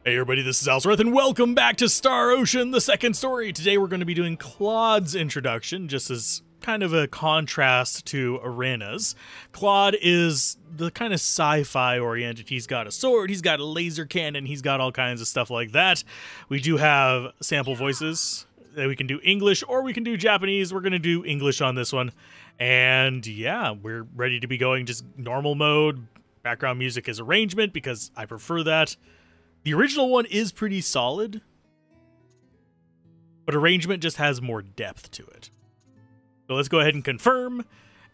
Hey everybody, this is Alzorath, and welcome back to Star Ocean, the second story. Today we're going to be doing Claude's introduction, just as kind of a contrast to Rena's. Claude is the kind of sci-fi oriented. He's got a sword, he's got a laser cannon, he's got all kinds of stuff like that. We do have sample voices that we can do English or we can do Japanese. We're going to do English on this one. And yeah, we're ready to be going just normal mode. Background music is arrangement because I prefer that. The original one is pretty solid, but arrangement just has more depth to it. So let's go ahead and confirm,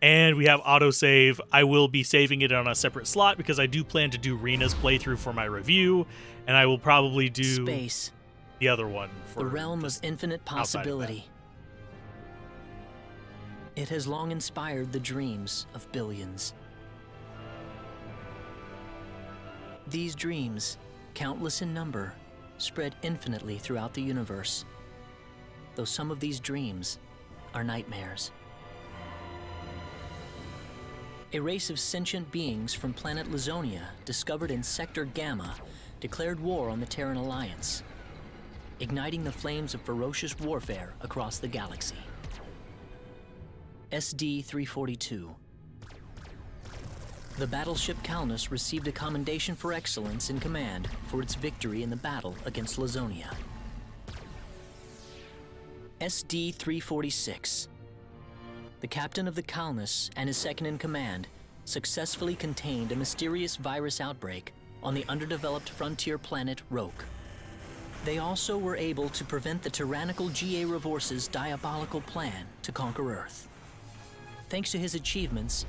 and we have autosave. I will be saving it on a separate slot because I do plan to do Rena's playthrough for my review, and I will probably do Space, the other one for the realm of infinite possibility. It has long inspired the dreams of billions. These dreams, countless in number, spread infinitely throughout the universe, though some of these dreams are nightmares. A race of sentient beings from planet Lazonia, discovered in Sector Gamma, declared war on the Terran Alliance, igniting the flames of ferocious warfare across the galaxy. SD-342. The battleship Calnus received a commendation for excellence in command for its victory in the battle against Lazonia. SD-346. The captain of the Calnus and his second in command successfully contained a mysterious virus outbreak on the underdeveloped frontier planet Roke. They also were able to prevent the tyrannical G.A. Revorce's diabolical plan to conquer Earth. Thanks to his achievements,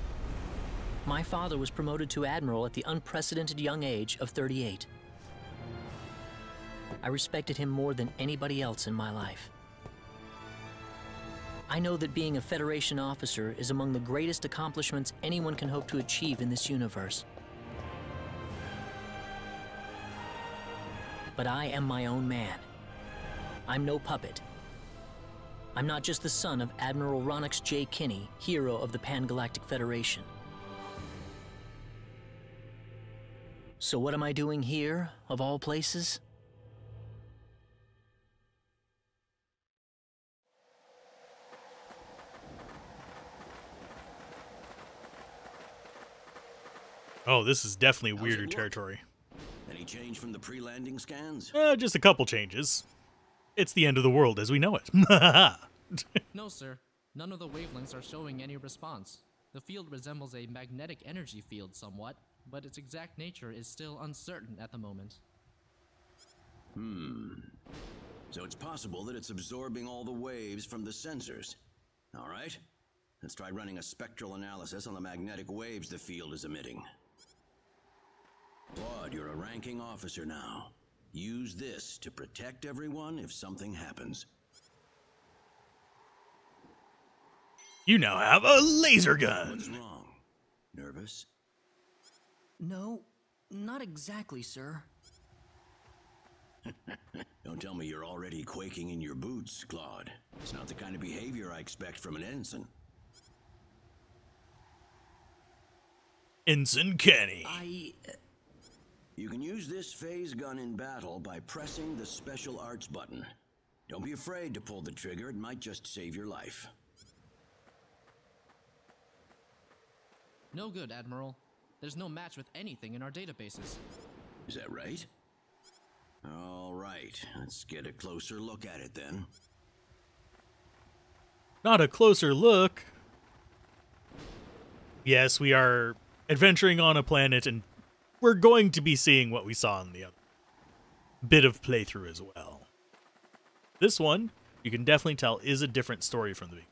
my father was promoted to admiral at the unprecedented young age of 38. I respected him more than anybody else in my life. I know that being a Federation officer is among the greatest accomplishments anyone can hope to achieve in this universe. But I am my own man. I'm no puppet. I'm not just the son of Admiral Ronix J. Kinney, hero of the Pan-Galactic Federation. So what am I doing here, of all places? Oh, this is definitely weirder territory. Any change from the pre-landing scans? Just a couple changes. It's the end of the world as we know it. No, sir. None of the wavelengths are showing any response. The field resembles a magnetic energy field somewhat, but its exact nature is still uncertain at the moment. So it's possible that it's absorbing all the waves from the sensors. All right, let's try running a spectral analysis on the magnetic waves the field is emitting. Claude, you're a ranking officer now. Use this to protect everyone if something happens. You now have a laser gun. What's wrong? Nervous? No, not exactly, sir. Don't tell me you're already quaking in your boots, Claude. It's not the kind of behavior I expect from an ensign. Ensign Kenny. You can use this phase gun in battle by pressing the special arts button. Don't be afraid to pull the trigger, it might just save your life. No good, Admiral. There's no match with anything in our databases. Is that right? All right, let's get a closer look at it then. Not a closer look. Yes, we are adventuring on a planet, and we're going to be seeing what we saw in the other bit of playthrough as well. This one, you can definitely tell, is a different story from the beginning.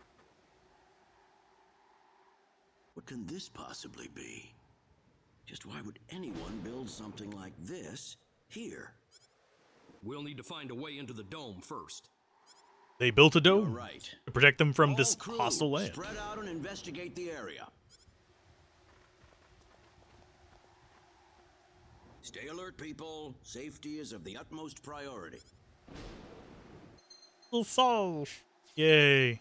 What can this possibly be? Just why would anyone build something like this here? We'll need to find a way into the dome first. They built a dome You're right. to protect them from All this crew, hostile land. Spread out and investigate the area. Stay alert, people. Safety is of the utmost priority. Yay.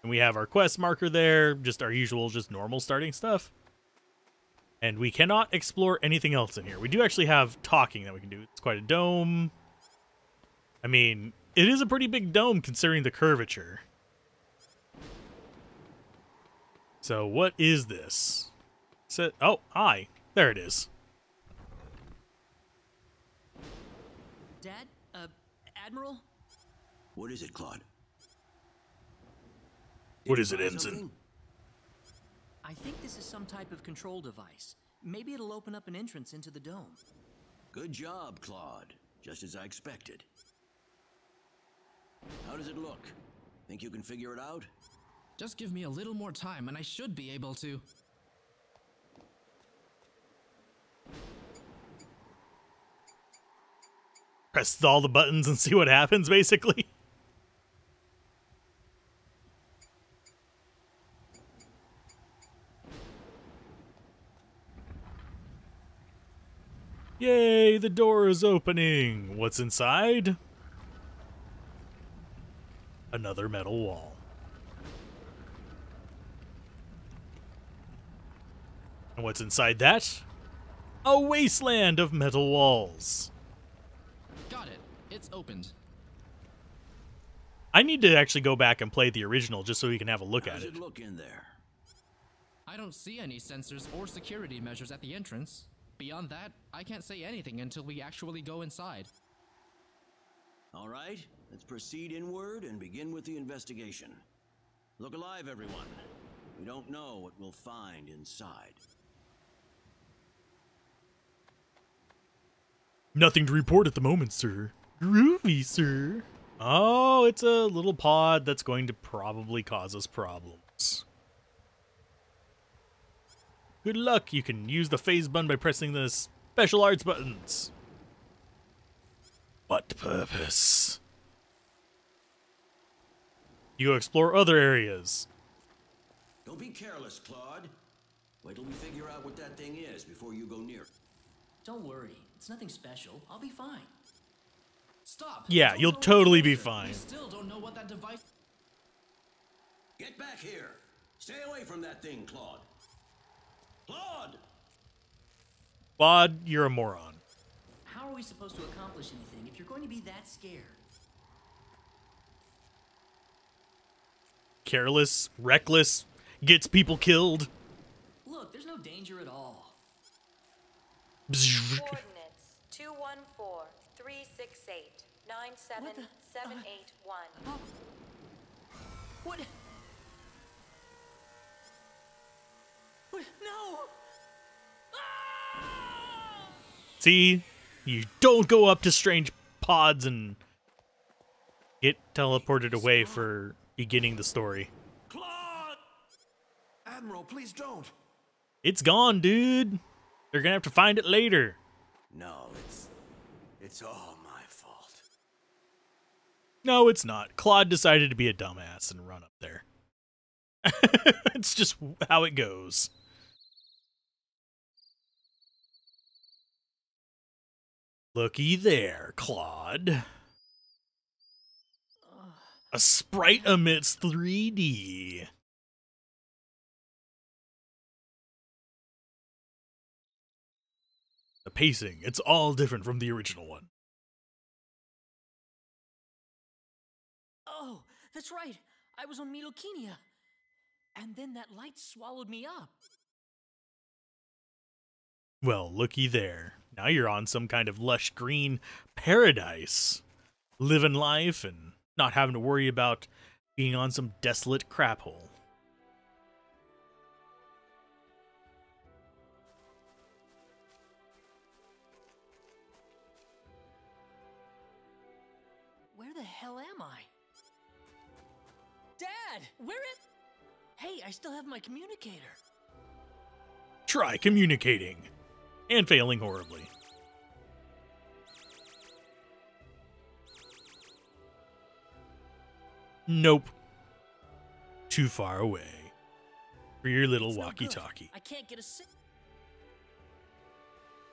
And we have our quest marker there, just our usual, just normal starting stuff. And we cannot explore anything else in here. We do actually have talking that we can do. It's quite a dome. I mean, it is a pretty big dome considering the curvature. So what is this? Oh, hi. There it is. Dad? Admiral? What is it, Claude? What is it, Find Ensign? something? I think this is some type of control device. Maybe it'll open up an entrance into the dome. Good job, Claude. Just as I expected. How does it look? Think you can figure it out? Just give me a little more time and I should be able to. Press all the buttons and see what happens, basically. Yay, the door is opening. What's inside? Another metal wall. And what's inside that? A wasteland of metal walls. Got it. It's opened. I need to actually go back and play the original just so we can have a look How at does it. it look in there? I don't see any sensors or security measures at the entrance. Beyond that, I can't say anything until we actually go inside. All right, let's proceed inward and begin with the investigation. Look alive, everyone. We don't know what we'll find inside. Nothing to report at the moment, sir. Groovy, sir. Oh, it's a little pod that's going to probably cause us problems. Good luck. You can use the phase button by pressing the special arts buttons. What purpose? You go explore other areas. Don't be careless, Claude. Wait till we figure out what that thing is before you go near. Don't worry, it's nothing special. I'll be fine. Stop! Yeah, Don't you'll go any totally be closer. fine. We still don't know what that device... Get back here! Stay away from that thing, Claude! Claude! Claude, you're a moron. How are we supposed to accomplish anything if you're going to be that scared? Careless, reckless, gets people killed. Look, there's no danger at all. Coordinates 214-368-97781. What? What? No! See? You don't go up to strange pods and get teleported away for beginning the story. Claude! Admiral, please don't. It's gone, dude. They're gonna have to find it later. No, it's all my fault. No, it's not. Claude decided to be a dumbass and run up there. It's just how it goes. Looky there, Claude. A sprite emits 3D. The pacing, it's all different from the original one. Oh, that's right. I was on Milokenia. And then that light swallowed me up. Well, looky there. Now you're on some kind of lush green paradise. Living life and not having to worry about being on some desolate crap hole. Where the hell am I? Dad, where is... Hey, I still have my communicator. Try communicating. And failing horribly. Nope. Too far away. For your little It's no good. walkie-talkie. I can't get a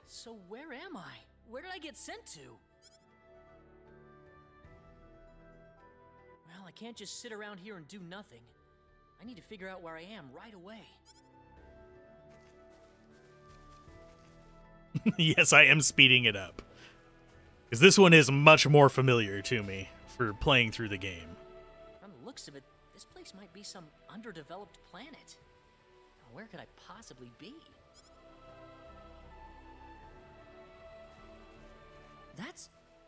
So where am I? Where did I get sent to? Well, I can't just sit around here and do nothing. I need to figure out where I am right away. Yes, I am speeding it up. Because this one is much more familiar to me for playing through the game. From the looks of it, this place might be some underdeveloped planet. Where could I possibly be?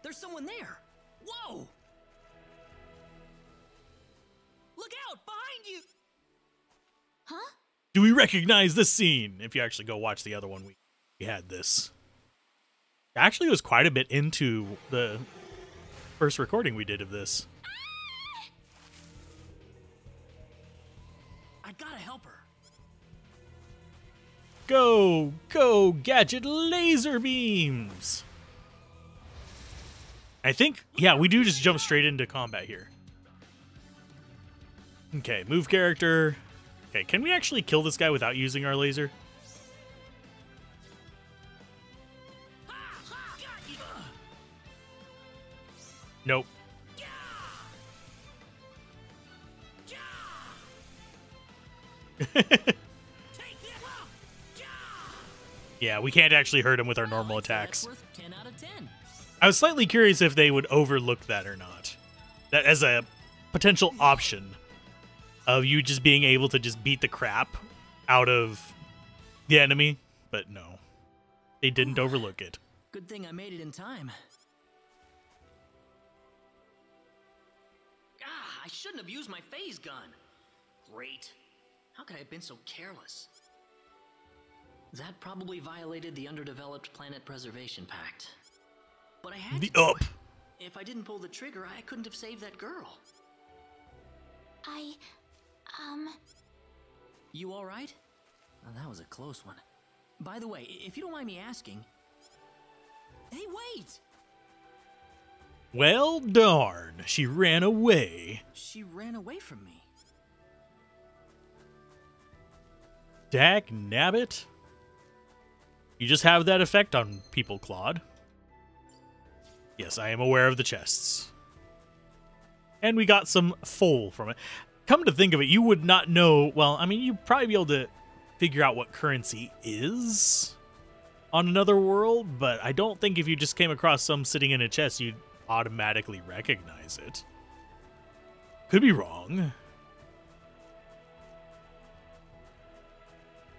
There's someone there! Whoa! Look out! Behind you! Huh? Do we recognize this scene? If you actually go watch the other one, we had this. Actually, it was quite a bit into the first recording we did of this. I gotta help her. Go, go, gadget laser beams! I think, yeah, we do just jump straight into combat here. Okay, move character. Okay, can we actually kill this guy without using our laser? Nope. Yeah, we can't actually hurt him with our normal attacks. 10 out of 10. I was slightly curious if they would overlook that or not. That as a potential option of you just being able to just beat the crap out of the enemy, but no. They didn't overlook it. Good thing I made it in time. I shouldn't have used my phase gun. Great. How could I have been so careless? That probably violated the Underdeveloped Planet Preservation Pact. But I had to do it. If I didn't pull the trigger, I couldn't have saved that girl. You all right? Oh, that was a close one. By the way, if you don't mind me asking... Hey, wait! Well, darn. She ran away. She ran away from me. Dak nabbit. You just have that effect on people, Claude. Yes, I am aware of the chests. And we got some full from it. Come to think of it, you would not know... Well, I mean, you'd probably be able to figure out what currency is on another world, but I don't think if you just came across some sitting in a chest, you'd automatically recognize it. Could be wrong. I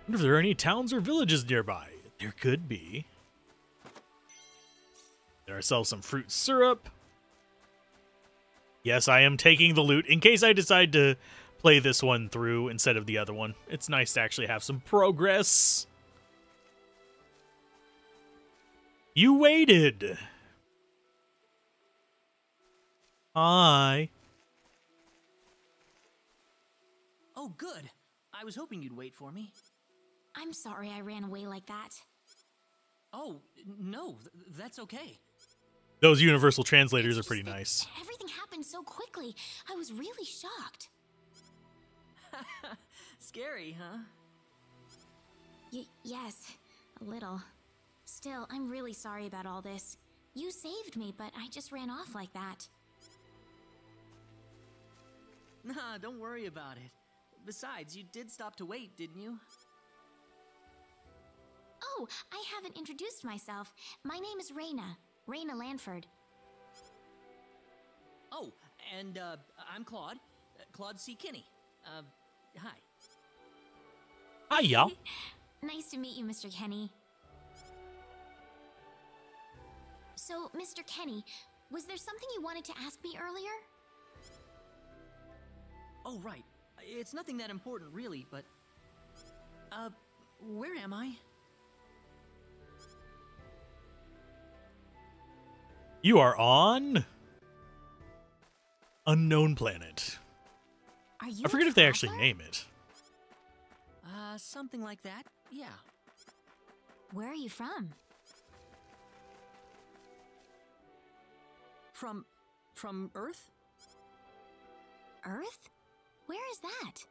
wonder if there are any towns or villages nearby. There could be. Get ourselves some fruit syrup. Yes, I am taking the loot in case I decide to play this one through instead of the other one. It's nice to actually have some progress. You waited. Hi. Oh, good. I was hoping you'd wait for me. I'm sorry I ran away like that. Oh, no, that's okay. Those universal translators are pretty nice. Everything happened so quickly. I was really shocked. Scary, huh? Yes, a little. Still, I'm really sorry about all this. You saved me, but I just ran off like that. Nah, don't worry about it. Besides, you did stop to wait, didn't you? Oh, I haven't introduced myself. My name is Rena. Rena Lanford. Oh, and, I'm Claude. Claude C. Kinney. Hi. Hi, y'all. Nice to meet you, Mr. Kenny. So, Mr. Kenny, was there something you wanted to ask me earlier? Oh, right. It's nothing that important, really, but... where am I? You are on... Unknown Planet. Are you I forget if they actually name it. Something like that, yeah. Where are you from? From Earth? Earth? Where is that?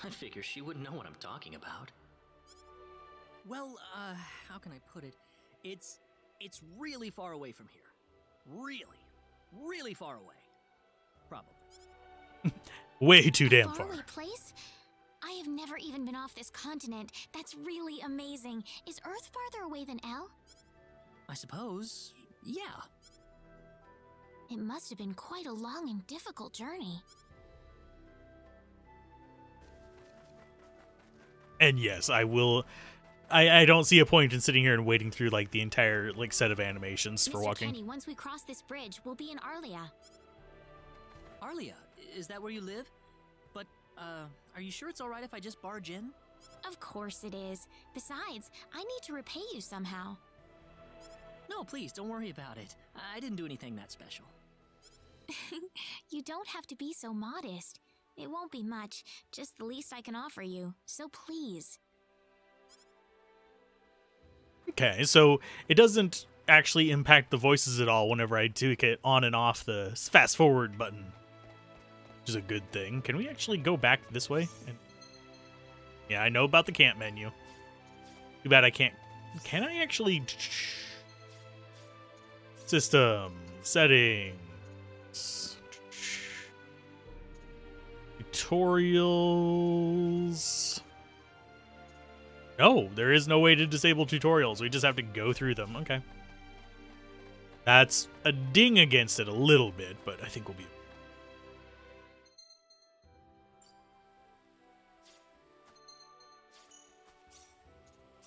I figure she wouldn't know what I'm talking about. Well, how can I put it? It's really far away from here. Really far away. Probably. Way too damn A far. faraway place? I have never even been off this continent. That's really amazing. Is Earth farther away than L? I suppose, yeah. It must have been quite a long and difficult journey. And yes, I will. I don't see a point in sitting here and waiting through like the entire like set of animations for Mr. walking. Kenny, once we cross this bridge, we'll be in Arlia. Arlia, is that where you live? But, are you sure it's alright if I just barge in? Of course it is. Besides, I need to repay you somehow. No, please, don't worry about it. I didn't do anything that special. You don't have to be so modest. It won't be much, just the least I can offer you. So please. Okay, so it doesn't actually impact the voices at all whenever I tweak it on and off the fast forward button, which is a good thing. Can we actually go back this way? Yeah, I know about the camp menu. Too bad I can't. Can I actually? System settings, tutorials. No, there is no way to disable tutorials. We just have to go through them. Okay. That's a ding against it a little bit, but I think we'll be...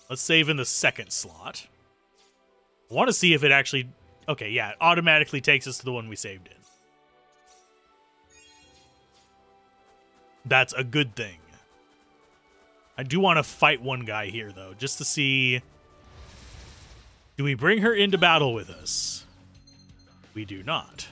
Let's save in the second slot. I want to see if it actually... Okay, yeah, it automatically takes us to the one we saved in. That's a good thing. I do want to fight one guy here, though, just to see... Do we bring her into battle with us? We do not.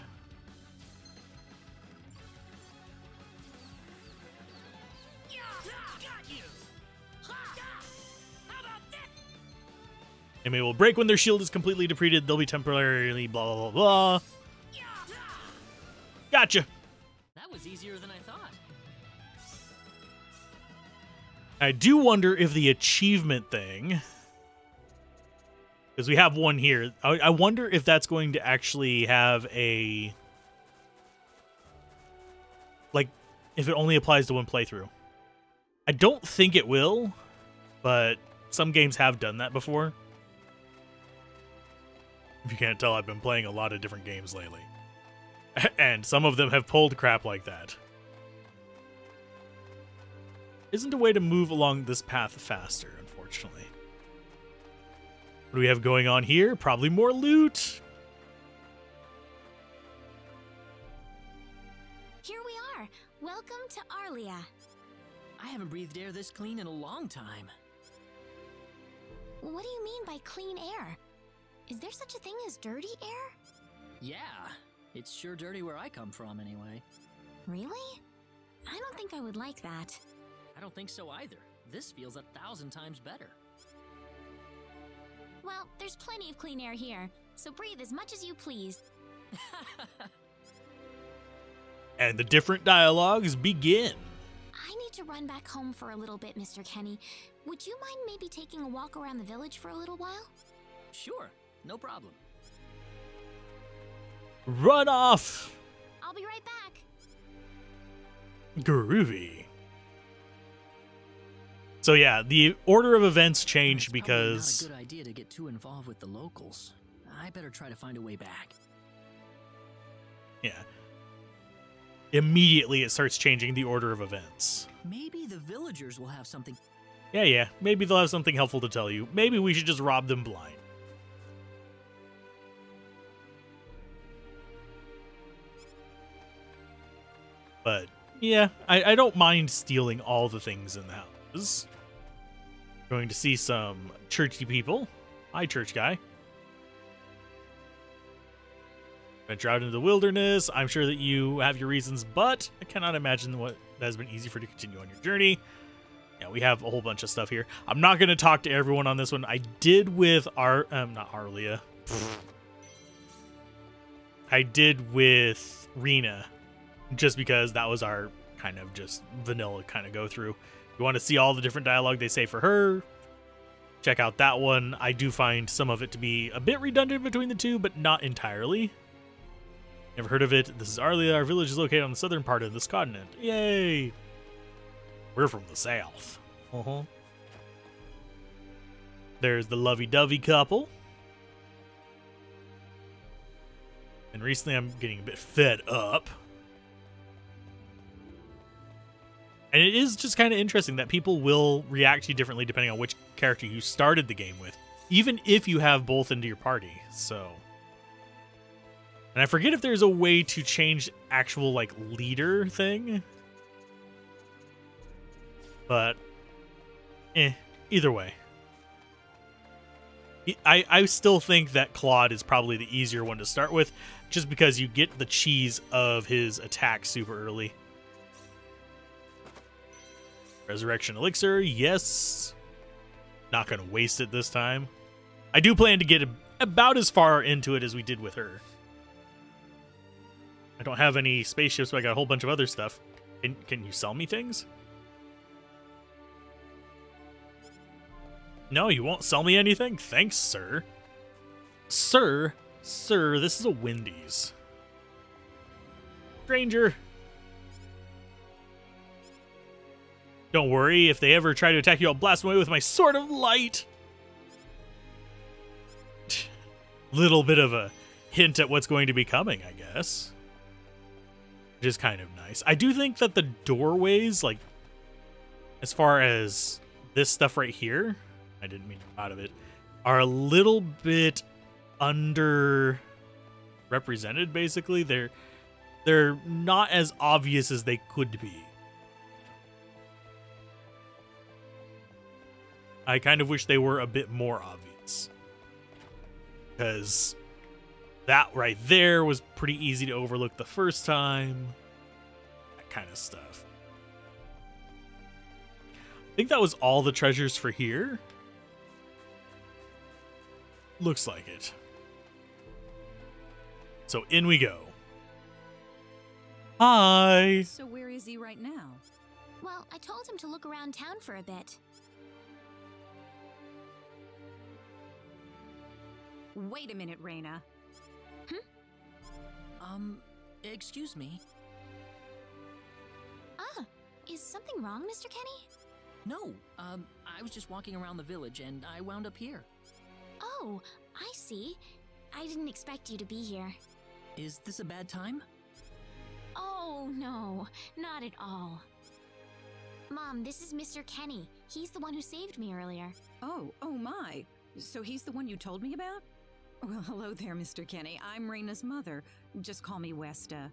Enemy will break when their shield is completely depleted. They'll be temporarily blah, blah, blah, blah. Gotcha. That was easier than I thought. I do wonder if the achievement thing, because we have one here, I wonder if that's going to actually have a, like, if it only applies to one playthrough. I don't think it will, but some games have done that before. If you can't tell, I've been playing a lot of different games lately. And some of them have pulled crap like that. Isn't a way to move along this path faster, unfortunately. What do we have going on here? Probably more loot. Here we are. Welcome to Arlia. I haven't breathed air this clean in a long time. What do you mean by clean air? Is there such a thing as dirty air? Yeah, it's sure dirty where I come from anyway. Really? I don't think I would like that. I don't think so either. This feels 1,000 times better. Well, there's plenty of clean air here, so breathe as much as you please. And the different dialogues begin. I need to run back home for a little bit, Mr. Kenny. Would you mind maybe taking a walk around the village for a little while? Sure, no problem. Run off! I'll be right back. Groovy. So yeah, the order of events changed because... It's probably not a good idea to get too involved with the locals. I better try to find a way back. Yeah. Immediately it starts changing the order of events. Maybe the villagers will have something... Yeah. Maybe they'll have something helpful to tell you. Maybe we should just rob them blind. But, yeah, I don't mind stealing all the things in the house. Going to see some churchy people. Hi, church guy. Venture out into the wilderness. I'm sure that you have your reasons, but I cannot imagine what that has been easy for you to continue on your journey. Yeah, we have a whole bunch of stuff here. I'm not going to talk to everyone on this one. I did with not Arlia. I did with Rena, just because that was our kind of just vanilla kind of go through. You want to see all the different dialogue they say for her? Check out that one. I do find some of it to be a bit redundant between the two, but not entirely. Never heard of it. This is Arlia. Our village is located on the southern part of this continent. Yay! We're from the South. Uh-huh. There's the lovey-dovey couple. And recently I'm getting a bit fed up. And it is just kind of interesting that people will react to you differently depending on which character you started the game with, even if you have both into your party. So, and I forget if there's a way to change actual like leader thing, but either way, I still think that Claude is probably the easier one to start with, just because you get the cheese of his attack super early. Resurrection Elixir, yes. Not going to waste it this time. I do plan to get about as far into it as we did with her. I don't have any spaceships, but I got a whole bunch of other stuff. Can you sell me things? No, you won't sell me anything? Thanks, sir. Sir, this is a Wendy's. Stranger. Don't worry, if they ever try to attack you, I'll blast them away with my sword of light. Little bit of a hint at what's going to be coming, I guess. Which is kind of nice. I do think that the doorways, like, as far as this stuff right here, I didn't mean to come out of it, are a little bit underrepresented, basically. They're not as obvious as they could be. I kind of wish they were a bit more obvious, because that right there was pretty easy to overlook the first time. That kind of stuff. I think that was all the treasures for here. Looks like it. So in we go. Hi. So where is he right now? Well, I told him to look around town for a bit. Wait a minute, Rena. Excuse me. Ah, is something wrong, Mr. Kenny? No, I was just walking around the village and I wound up here. Oh, I see. I didn't expect you to be here. Is this a bad time? Oh, no, not at all. Mom, this is Mr. Kenny. He's the one who saved me earlier. Oh my. So he's the one you told me about? Well, hello there, Mr. Kenny. I'm Rena's mother. Just call me Westa.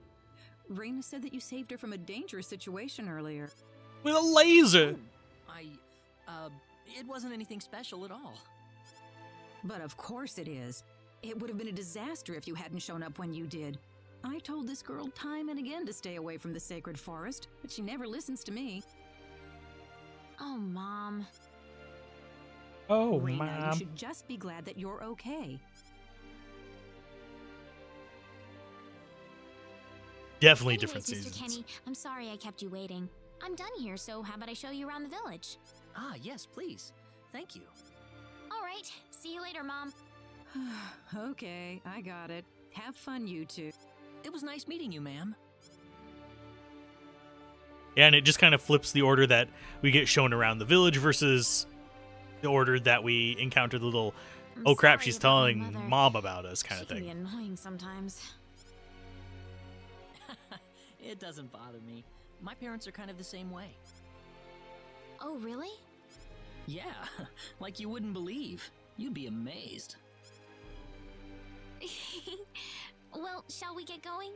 Rena said that you saved her from a dangerous situation earlier. With a laser! It wasn't anything special at all. But of course it is. It would have been a disaster if you hadn't shown up when you did. I told this girl time and again to stay away from the sacred forest, but she never listens to me. Oh, Mom. Oh, Rena, Mom. you should just be glad that you're okay. Definitely Anyways, different Mr. seasons. Kenny, I'm sorry I kept you waiting. I'm done here, so how about I show you around the village? Ah, yes, please. Thank you. All right, see you later, Mom. Okay, I got it. Have fun, you two. It was nice meeting you, ma'am. Yeah, and it just kind of flips the order that we get shown around the village versus the order that we encounter the little, I'm oh crap, sorry she's about my telling mother. Mom about us kind She of can be thing. annoying sometimes. It doesn't bother me. My parents are kind of the same way. Oh, really? Yeah, like you wouldn't believe. You'd be amazed. Well, shall we get going?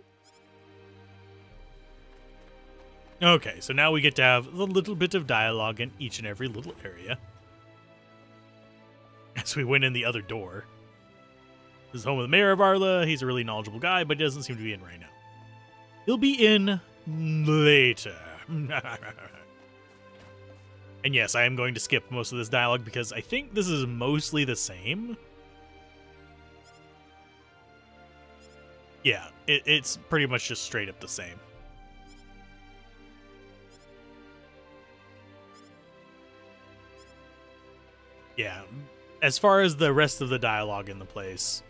Okay, so now we get to have the little bit of dialogue in each and every little area. As we went in the other door. This is home of the mayor of Arla. He's a really knowledgeable guy, but he doesn't seem to be in right now. He'll be in later. And yes, I am going to skip most of this dialogue because I think this is mostly the same. Yeah, it's pretty much just straight up the same. Yeah, as far as the rest of the dialogue in the place,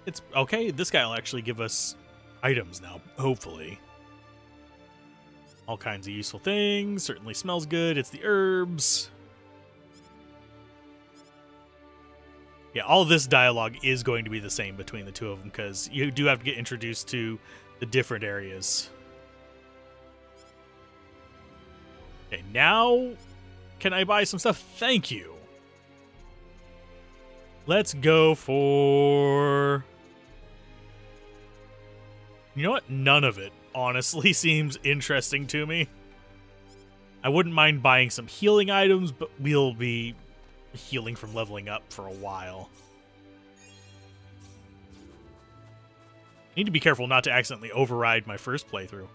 it's okay. This guy will actually give us items now, hopefully. All kinds of useful things. Certainly smells good. It's the herbs. Yeah, all this dialogue is going to be the same between the two of them because you do have to get introduced to the different areas. Okay, now can I buy some stuff? Thank you. Let's go for... You know what? None of it, honestly, seems interesting to me. I wouldn't mind buying some healing items, but we'll be healing from leveling up for a while. Need to be careful not to accidentally override my first playthrough.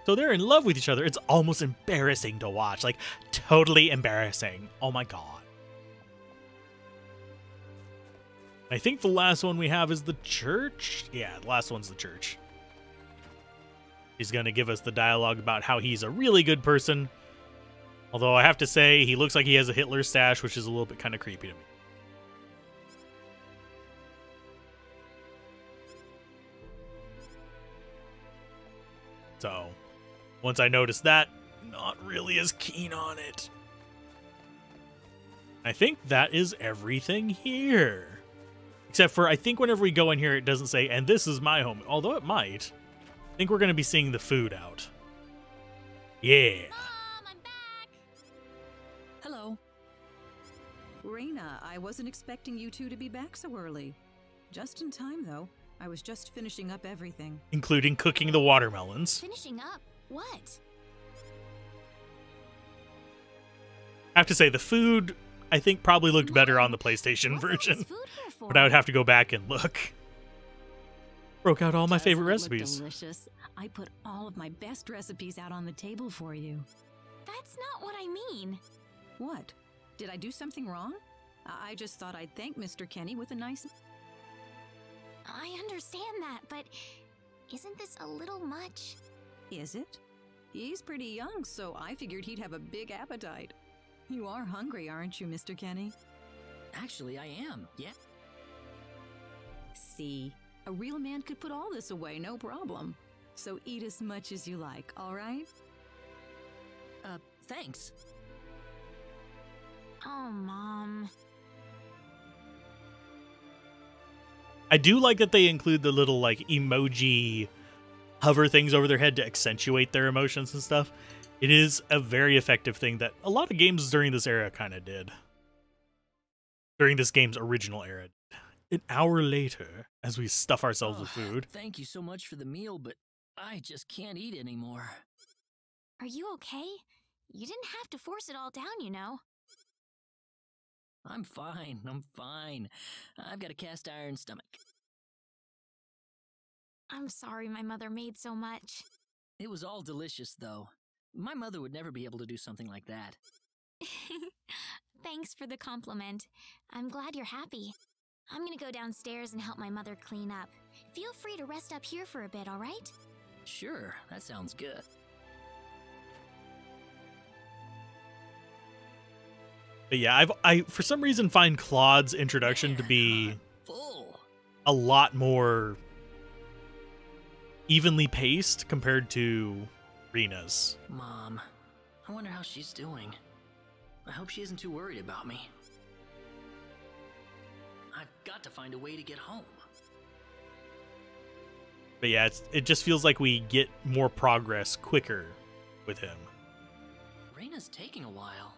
So they're in love with each other. It's almost embarrassing to watch. Like, totally embarrassing. Oh my god. I think the last one we have is the church. Yeah, the last one's the church. He's going to give us the dialogue about how he's a really good person. Although I have to say, he looks like he has a Hitler stash, which is a little bit kind of creepy to me. So, once I noticed that, not really as keen on it. I think that is everything here. Except for, I think whenever we go in here, it doesn't say, and this is my home. Although it might. I think we're going to be seeing the food out. Yeah. Mom, I'm back! Hello. Rena, I wasn't expecting you two to be back so early. Just in time, though. I was just finishing up everything. Including cooking the watermelons. Finishing up? What? I have to say, the food, I think, probably looked better on the PlayStation What's all version. this food here for? But I would have to go back and look. Broke out all my favorite Doesn't it look recipes. delicious? I put all of my best recipes out on the table for you. That's not what I mean. What? Did I do something wrong? I just thought I'd thank Mr. Kenny with a nice... I understand that, but isn't this a little much? Is it? He's pretty young, so I figured he'd have a big appetite. You are hungry, aren't you, Mr. Kenny? Actually, I am, yeah. See, a real man could put all this away, no problem. So eat as much as you like, all right? Thanks. Oh, Mom. I do like that they include the little, like, emoji hover things over their head to accentuate their emotions and stuff. It is a very effective thing that a lot of games during this era kind of did. During this game's original era. An hour later, as we stuff ourselves with food. Thank you so much for the meal, but I just can't eat anymore. Are you okay? You didn't have to force it all down, you know. I'm fine. I've got a cast iron stomach. I'm sorry my mother made so much. It was all delicious, though. My mother would never be able to do something like that. Thanks for the compliment. I'm glad you're happy. I'm gonna go downstairs and help my mother clean up. Feel free to rest up here for a bit, all right? Sure, that sounds good. But yeah, I for some reason find Claude's introduction to be Full. a lot more evenly paced compared to Rena's. Mom, I wonder how she's doing. I hope she isn't too worried about me. I've got to find a way to get home. But yeah, it just feels like we get more progress quicker with him. Rena's taking a while.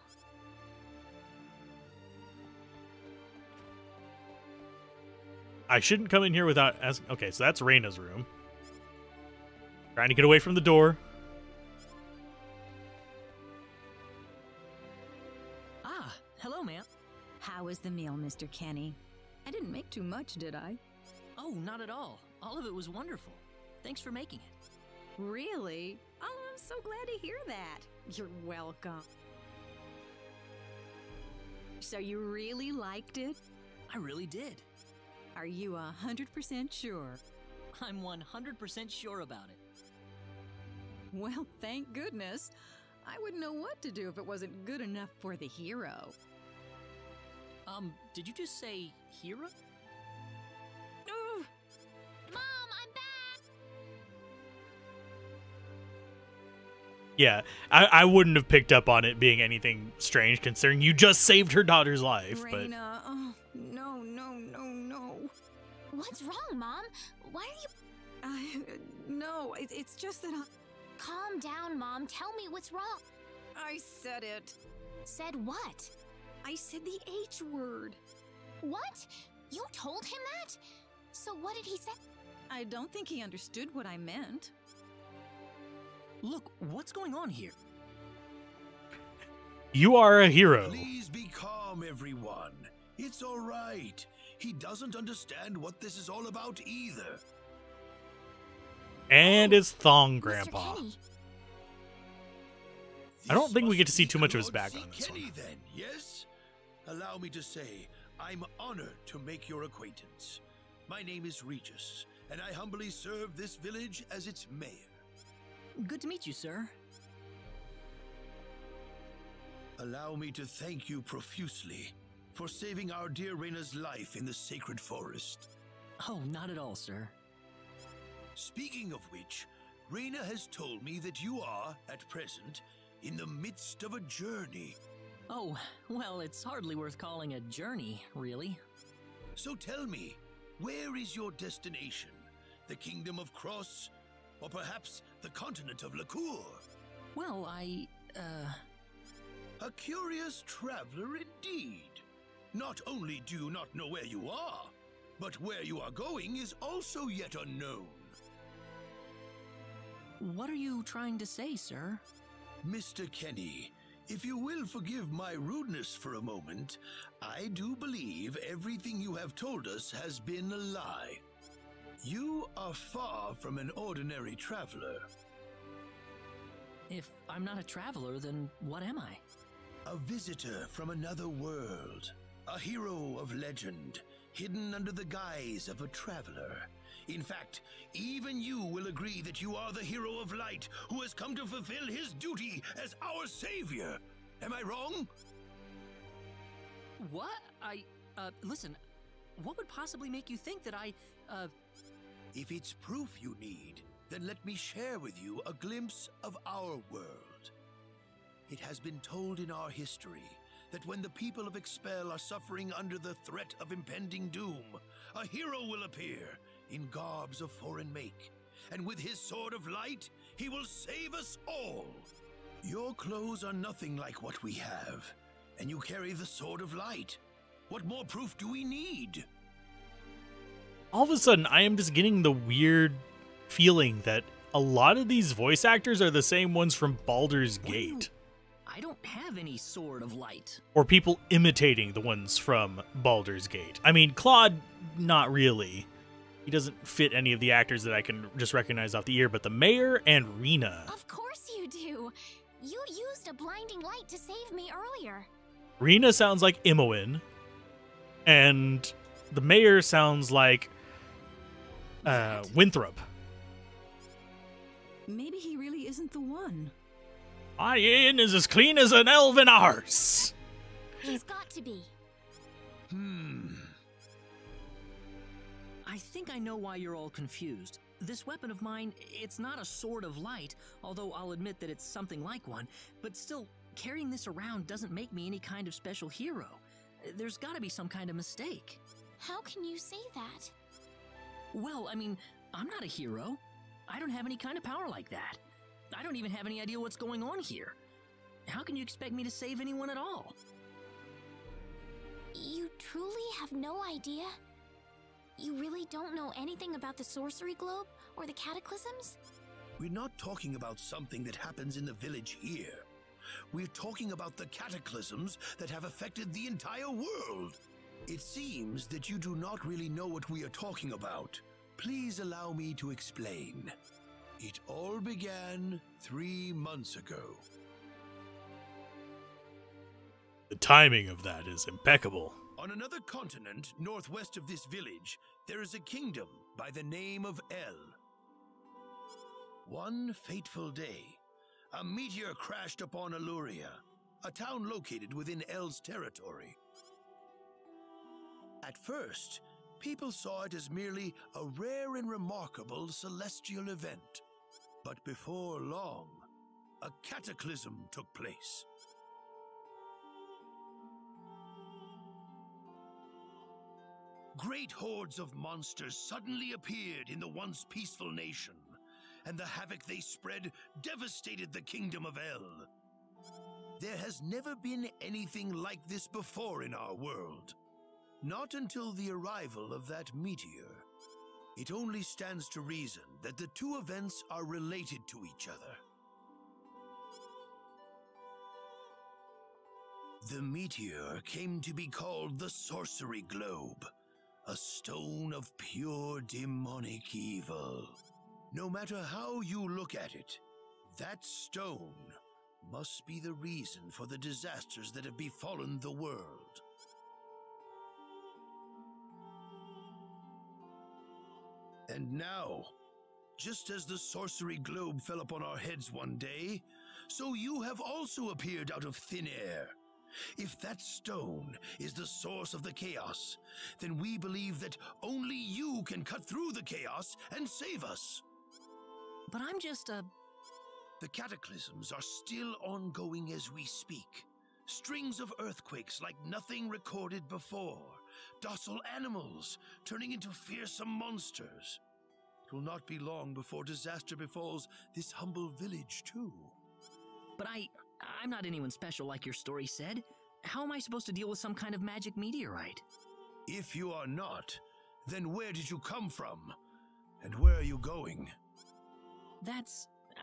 I shouldn't come in here without asking. Okay, so that's Rena's room. Trying to get away from the door. Ah, hello, ma'am. How was the meal, Mr. Kenny? I didn't make too much, did I? Oh, not at all. All of it was wonderful. Thanks for making it. Really? Oh, I'm so glad to hear that. You're welcome. So you really liked it? I really did. Are you 100% sure? I'm 100% sure about it. Well, thank goodness. I wouldn't know what to do if it wasn't good enough for the hero. Did you just say hero? Mom, I'm back! Yeah, I wouldn't have picked up on it being anything strange, considering you just saved her daughter's life. Rena, oh, no. What's wrong, Mom? Why are you... No, it's just that Calm down, Mom. Tell me what's wrong. I said it. Said what? I said the H word. What? You told him that? So what did he say? I don't think he understood what I meant. Look, what's going on here? You are a hero. Please be calm, everyone. It's all right. He doesn't understand what this is all about either. And it's Thong Mr. Grandpa. Kenny. I don't think we This get to see must too be much of his Lord background in this Kenny, one. then, yes? Allow me to say, I'm honored to make your acquaintance. My name is Regis, and I humbly serve this village as its mayor. Good to meet you, sir. Allow me to thank you profusely for saving our dear Rena's life in the sacred forest. Oh, not at all, sir. Speaking of which, Rena has told me that you are, at present, in the midst of a journey. Oh, well, it's hardly worth calling a journey, really. So tell me, where is your destination? The Kingdom of Cross? Or perhaps the continent of Lacour? Well, A curious traveler indeed. Not only do you not know where you are, but where you are going is also yet unknown. What are you trying to say, sir? Mr. Kenny, if you will forgive my rudeness for a moment, I do believe everything you have told us has been a lie. You are far from an ordinary traveler. If I'm not a traveler, then what am I? A visitor from another world. A hero of legend, hidden under the guise of a traveler. In fact, even you will agree that you are the hero of light who has come to fulfill his duty as our savior. Am I wrong? What? Listen, what would possibly make you think that If it's proof you need, then let me share with you a glimpse of our world. It has been told in our history that when the people of Expel are suffering under the threat of impending doom, a hero will appear in garbs of foreign make, and with his sword of light, he will save us all. Your clothes are nothing like what we have, and you carry the sword of light. What more proof do we need? All of a sudden, I am just getting the weird feeling that a lot of these voice actors are the same ones from Baldur's Gate. I don't have any sword of light. Or people imitating the ones from Baldur's Gate. I mean, Claude, not really. He doesn't fit any of the actors that I can just recognize off the ear, but the mayor and Rena. Of course you do. You used a blinding light to save me earlier. Rena sounds like Imoen, and the mayor sounds like Winthrop. Maybe he really isn't the one. My inn is as clean as an elven arse. He's got to be. I think I know why you're all confused. This weapon of mine, it's not a sword of light, although I'll admit that it's something like one, but still, carrying this around doesn't make me any kind of special hero. There's gotta be some kind of mistake. How can you say that? Well, I mean, I'm not a hero. I don't have any kind of power like that. I don't even have any idea what's going on here. How can you expect me to save anyone at all? You truly have no idea? You really don't know anything about the sorcery globe or the cataclysms? We're not talking about something that happens in the village here. We're talking about the cataclysms that have affected the entire world. It seems that you do not really know what we are talking about. Please allow me to explain. It all began 3 months ago. The timing of that is impeccable. On another continent, northwest of this village, there is a kingdom by the name of El. One fateful day, a meteor crashed upon Aluria, a town located within El's territory. At first, people saw it as merely a rare and remarkable celestial event. But before long, a cataclysm took place. Great hordes of monsters suddenly appeared in the once peaceful nation, and the havoc they spread devastated the kingdom of El. There has never been anything like this before in our world. Not until the arrival of that meteor. It only stands to reason that the two events are related to each other. The meteor came to be called the Sorcery Globe, a stone of pure demonic evil. No matter how you look at it, that stone must be the reason for the disasters that have befallen the world. And now, just as the Sorcery Globe fell upon our heads one day, so you have also appeared out of thin air. If that stone is the source of the chaos, then we believe that only you can cut through the chaos and save us. But I'm just a... The cataclysms are still ongoing as we speak. Strings of earthquakes like nothing recorded before. Docile animals turning into fearsome monsters. It will not be long before disaster befalls this humble village too. But I'm not anyone special like your story said. How am I supposed to deal with some kind of magic meteorite? If you are not, then where did you come from? And where are you going?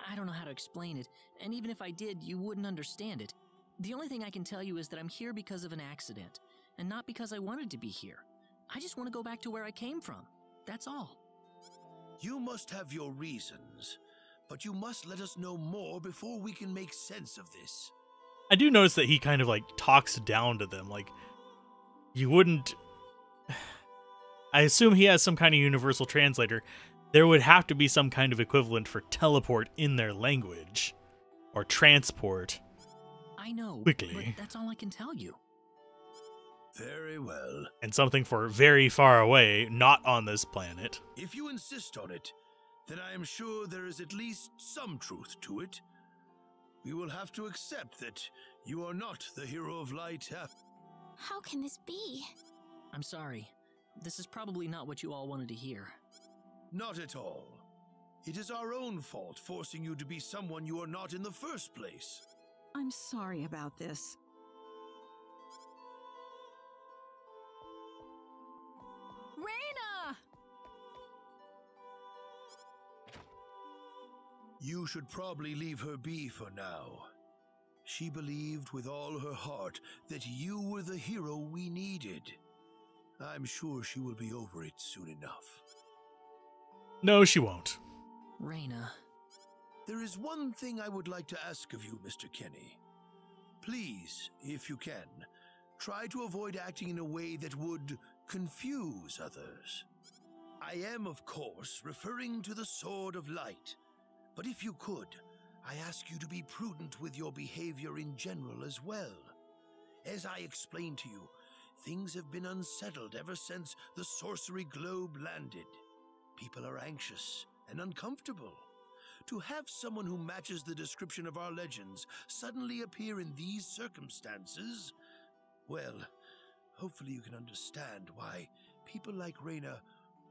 I don't know how to explain it, and even if I did, you wouldn't understand it. The only thing I can tell you is that I'm here because of an accident, and not because I wanted to be here. I just want to go back to where I came from. That's all. You must have your reasons, but you must let us know more before we can make sense of this. I do notice that he kind of like talks down to them. Like, you wouldn't... I assume he has some kind of universal translator. There would have to be some kind of equivalent for teleport in their language. Or transport. I know, quickly. But that's all I can tell you. Very well. And something for very far away, not on this planet. If you insist on it, then I am sure there is at least some truth to it. We will have to accept that you are not the hero of light after. How can this be? I'm sorry. This is probably not what you all wanted to hear. Not at all. It is our own fault forcing you to be someone you are not in the first place. I'm sorry about this. Rena! You should probably leave her be for now. She believed with all her heart that you were the hero we needed. I'm sure she will be over it soon enough. No, she won't. Rena. There is one thing I would like to ask of you, Mr. Kenny. Please, if you can, try to avoid acting in a way that would confuse others. I am, of course, referring to the Sword of Light. But if you could, I ask you to be prudent with your behavior in general as well. As I explained to you, things have been unsettled ever since the Sorcery Globe landed. People are anxious and uncomfortable. To have someone who matches the description of our legends suddenly appear in these circumstances, well, hopefully you can understand why people like Rena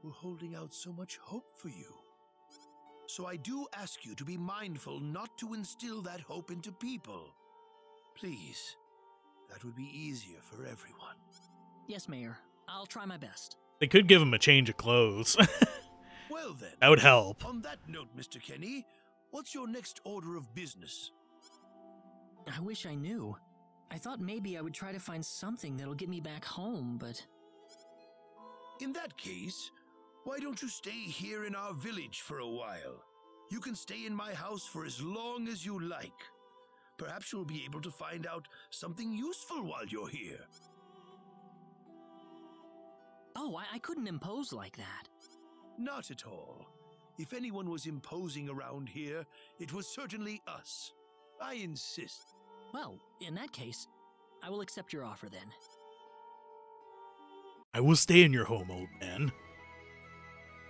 were holding out so much hope for you. So I do ask you to be mindful not to instill that hope into people. Please, that would be easier for everyone. Yes, Mayor. I'll try my best. They could give him a change of clothes. Well then, that would help. On that note, Mr. Kenny, what's your next order of business? I wish I knew. I thought maybe I would try to find something that'll get me back home, but... In that case, why don't you stay here in our village for a while? You can stay in my house for as long as you like. Perhaps you'll be able to find out something useful while you're here. Oh, I couldn't impose like that. Not at all. If anyone was imposing around here, it was certainly us. I insist. Well, in that case, I will accept your offer then. I will stay in your home, old man.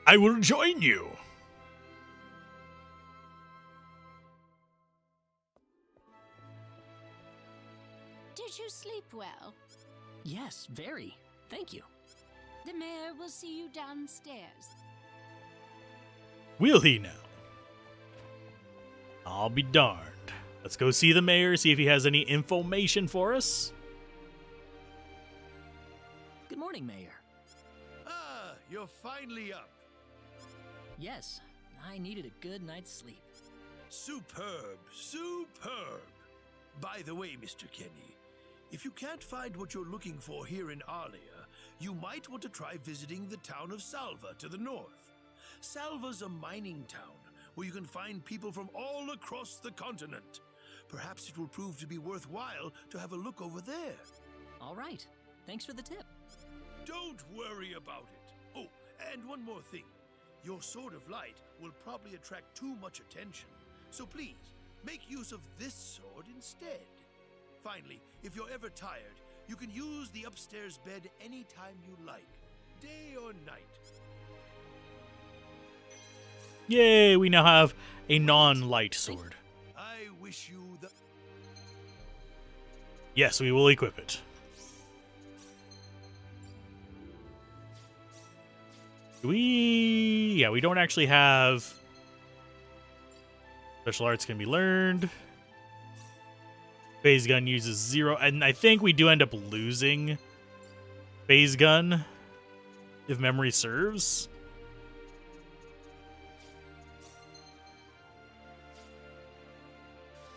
I will join you. you sleep well? Yes, very. Thank you. The mayor will see you downstairs. Will he now? I'll be darned. Let's go see the mayor, see if he has any information for us. Good morning, Mayor. Ah, you're finally up. Yes, I needed a good night's sleep. Superb, superb. By the way, Mr. Kenny, if you can't find what you're looking for here in Arlia, you might want to try visiting the town of Salva to the north. Salva's a mining town where you can find people from all across the continent. Perhaps it will prove to be worthwhile to have a look over there. All right. Thanks for the tip. Don't worry about it. Oh, and one more thing. Your sword of light will probably attract too much attention. So please, make use of this sword instead. Finally, if you're ever tired, you can use the upstairs bed anytime you like, day or night. Yay, we now have a non-light sword. I wish you the... Yes, we will equip it. Yeah, we don't actually have... Special arts can be learned. Phase gun uses 0, and I think we do end up losing phase gun, if memory serves.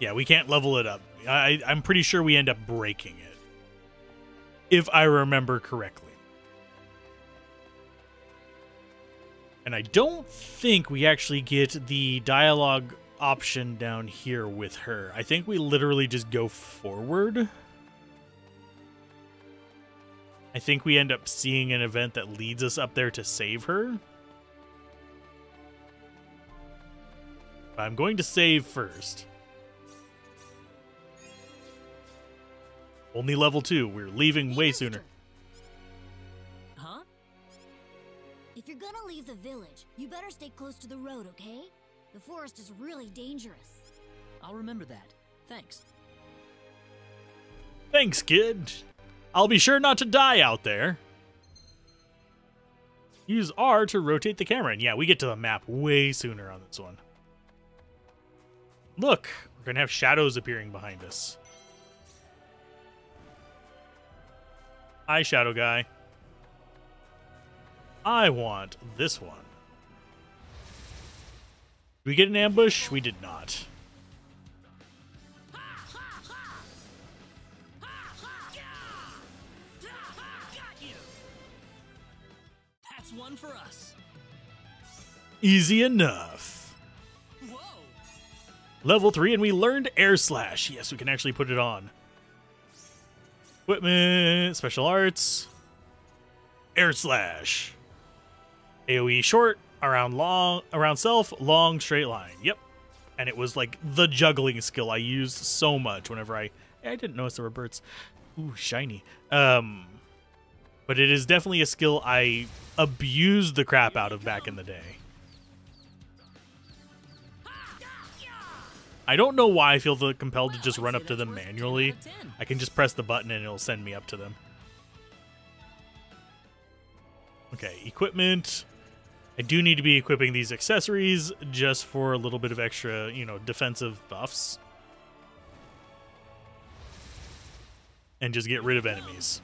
Yeah, we can't level it up. I'm pretty sure we end up breaking it, if I remember correctly. And I don't think we actually get the dialogue option down here with her. I think we literally just go forward. I think we end up seeing an event that leads us up there to save her. But I'm going to save first. Only level 2. We're leaving way sooner. Huh? If you're gonna leave the village, you better stay close to the road, okay? The forest is really dangerous. I'll remember that. Thanks. Thanks, kid. I'll be sure not to die out there. Use R to rotate the camera. And yeah, we get to the map way sooner on this one. Look, we're going to have shadows appearing behind us. Hi, shadow guy. I want this one. Did we get an ambush? We did not. That's one for us. Easy enough. Whoa. Level 3, and we learned Air Slash. Yes, we can actually put it on. Equipment, special arts, Air Slash. AoE short, around self, long straight line. Yep. And it was like the juggling skill I used so much whenever I didn't notice there were birds. Ooh, shiny. But it is definitely a skill I abused the crap out of back in the day. I don't know why I feel compelled to just run up to them manually. I can just press the button and it'll send me up to them. Okay, equipment. I do need to be equipping these accessories just for a little bit of extra, defensive buffs. And just get rid of enemies.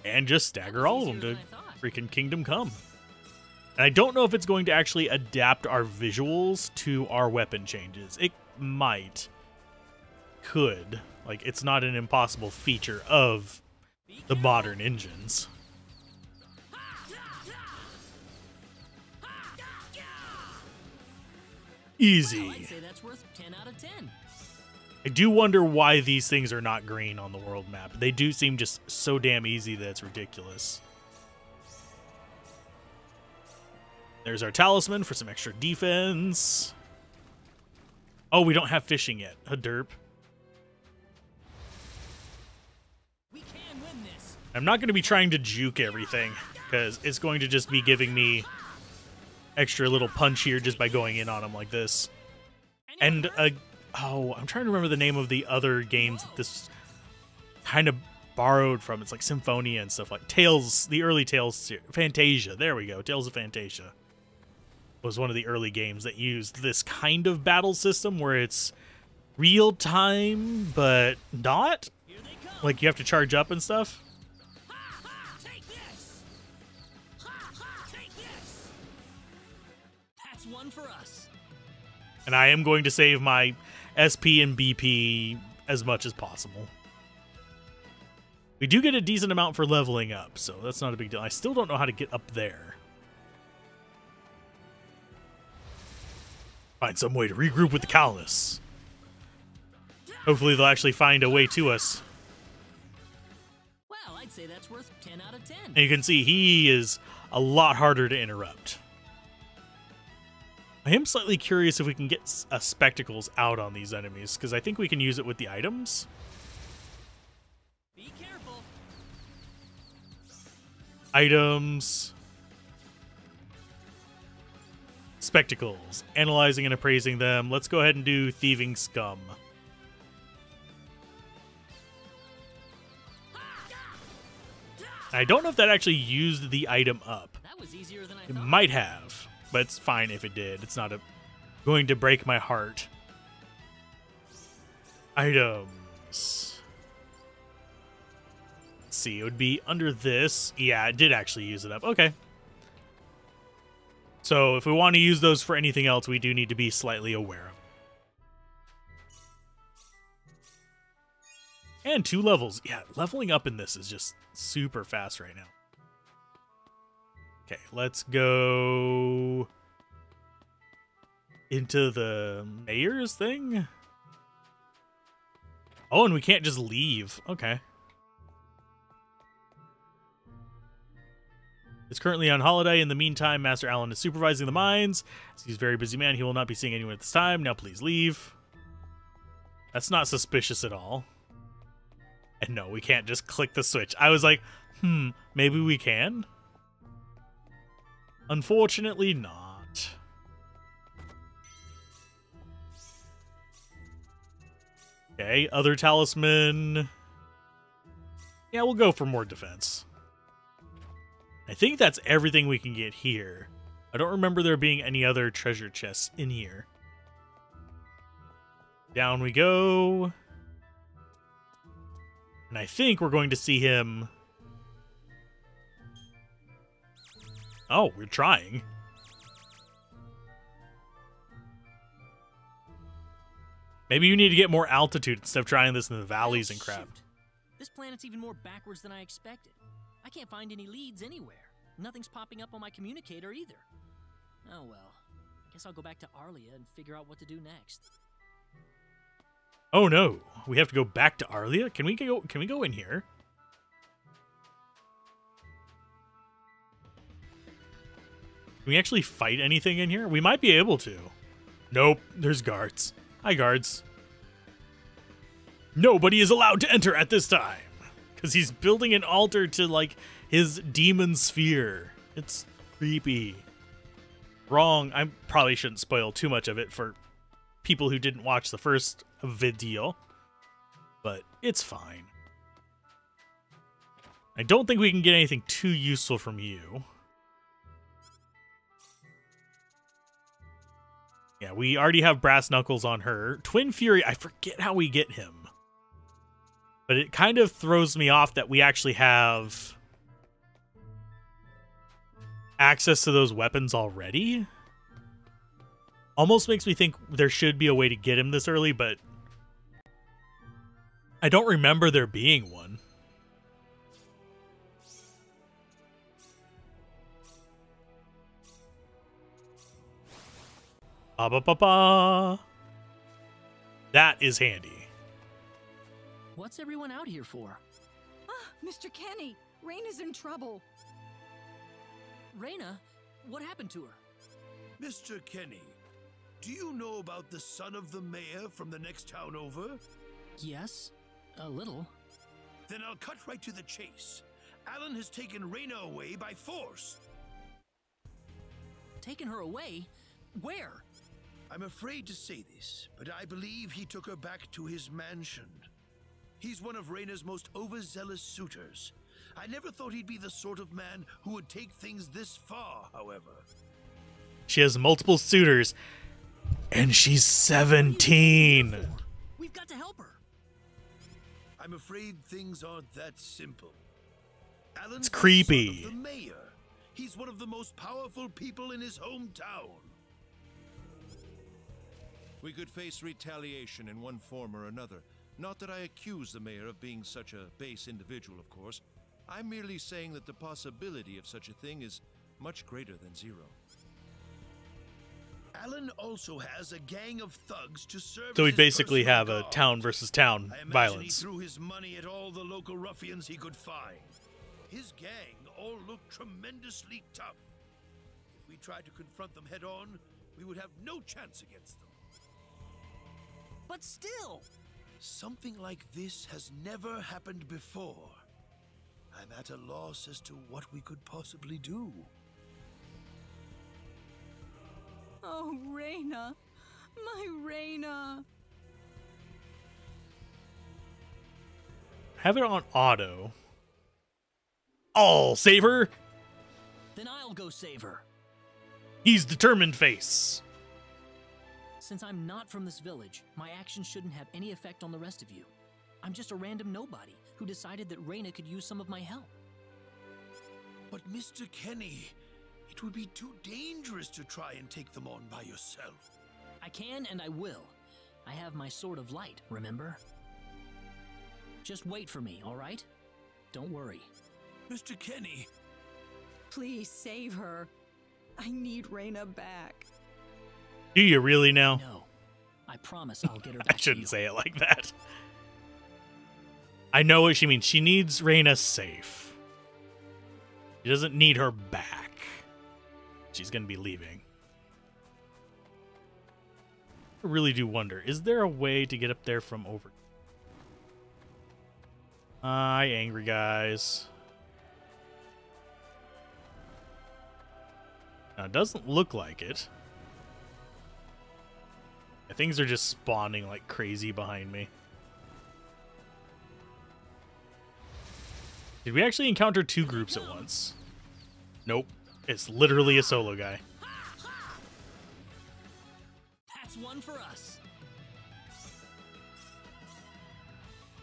And just stagger all of them to freaking Kingdom Come. And I don't know if it's going to actually adapt our visuals to our weapon changes. It might. Could. Like, it's not an impossible feature of the modern engines. Easy. I'd say that's worth 10 out of 10. I do wonder why these things are not green on the world map. They do seem just so damn easy that it's ridiculous. There's our talisman for some extra defense. Oh, we don't have fishing yet. A derp. We can win this. I'm not going to be trying to juke everything, because it's going to just be giving me extra little punch here just by going in on him like this. And oh, I'm trying to remember the name of the other games that this kind of borrowed from. It's like Symphonia and stuff like Tales, the early Tales, Fantasia. There we go. Tales of Fantasia was one of the early games that used this kind of battle system where it's real time, but not. Like you have to charge up and stuff. Take this. Take this. That's one for us. And I am going to save my SP and BP as much as possible. We do get a decent amount for leveling up, so that's not a big deal. I still don't know how to get up there. Find some way to regroup with the colonists. Hopefully they'll actually find a way to us. Well, I'd say that's worth 10 out of 10. And you can see he is a lot harder to interrupt. I am slightly curious if we can get spectacles out on these enemies, because I think we can use it with the items. Be careful. Items. Spectacles. Analyzing and appraising them. Let's go ahead and do Thieving Scum. I don't know if that actually used the item up. That was easier than I It thought. might have, but it's fine if it did. It's not going to break my heart. Items. Let's see, it would be under this. Yeah, it did actually use it up. Okay. So if we want to use those for anything else, we do need to be slightly aware of. And 2 levels. Yeah, leveling up in this is just super fast right now. Okay, let's go into the mayor's thing. Oh, and we can't just leave. Okay. It's currently on holiday. In the meantime, Master Allen is supervising the mines. He's a very busy man. He will not be seeing anyone at this time. Now please leave. That's not suspicious at all. And no, we can't just click the switch. I was like, maybe we can? Unfortunately not. Okay, other talisman. Yeah, we'll go for more defense. I think that's everything we can get here. I don't remember there being any other treasure chests in here. Down we go. And I think we're going to see him... Oh, we're trying. Maybe you need to get more altitude instead of trying this in the valleys and crap. Shoot. This planet's even more backwards than I expected. I can't find any leads anywhere. Nothing's popping up on my communicator either. Oh well. Guess I'll go back to Arlia and figure out what to do next. Oh no, we have to go back to Arlia? Can we go in here? Can we actually fight anything in here? We might be able to. Nope, there's guards. Hi, guards. Nobody is allowed to enter at this time. Because he's building an altar to, like, his demon sphere. It's creepy. Wrong. I probably shouldn't spoil too much of it for people who didn't watch the first video. But it's fine. I don't think we can get anything too useful from you. Yeah, we already have brass knuckles on her. Twin Fury, I forget how we get him. But it kind of throws me off that we actually have access to those weapons already. Almost makes me think there should be a way to get him this early, but I don't remember there being one. Ba ba ba ba. That is handy. What's everyone out here for? Ah, Mr. Kenny, Rena's in trouble. Rena? What happened to her? Mr. Kenny, do you know about the son of the mayor from the next town over? Yes, a little. Then I'll cut right to the chase. Alan has taken Rena away by force. Taken her away? Where? I'm afraid to say this, but I believe he took her back to his mansion. He's one of Rena's most overzealous suitors. I never thought he'd be the sort of man who would take things this far, however. She has multiple suitors, and she's 17. We've got to help her. I'm afraid things aren't that simple. Alan's It's creepy. the son of the mayor. He's one of the most powerful people in his hometown. We could face retaliation in one form or another. Not that I accuse the mayor of being such a base individual, of course. I'm merely saying that the possibility of such a thing is much greater than zero. Alan also has a gang of thugs to serve. So we as his basically personal have a guard. town versus town I imagine violence. He threw his money at all the local ruffians he could find. His gang all looked tremendously tough. If we tried to confront them head on, we would have no chance against them. But still! Something like this has never happened before. I'm at a loss as to what we could possibly do. Oh, Rena. My Rena. Have it on auto. I'll save her. Then I'll go save her. He's determined face. Since I'm not from this village, my actions shouldn't have any effect on the rest of you. I'm just a random nobody who decided that Rena could use some of my help. But Mr. Kenny, it would be too dangerous to try and take them on by yourself. I can and I will. I have my sword of light, remember? Just wait for me, all right? Don't worry. Mr. Kenny. Please save her. I need Rena back. Do you really now? No. I promise I'll get her back I shouldn't to you. say it like that. I know what she means. She needs Rena safe. She doesn't need her back. She's going to be leaving. I really do wonder, is there a way to get up there from over? Hi, angry guys. Now, it doesn't look like it. Things are just spawning like crazy behind me. Did we actually encounter two groups at once? Nope. It's literally a solo guy. That's one for us.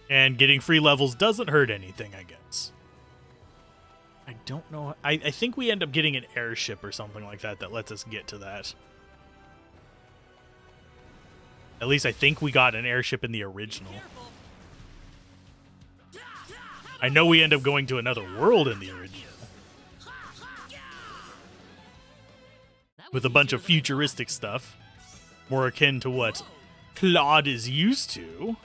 And getting free levels doesn't hurt anything, I guess. I don't know. I think we end up getting an airship or something like that that lets us get to that. At least I think we got an airship in the original. I know we end up going to another world in the original. With a bunch of futuristic stuff. More akin to what Claude is used to.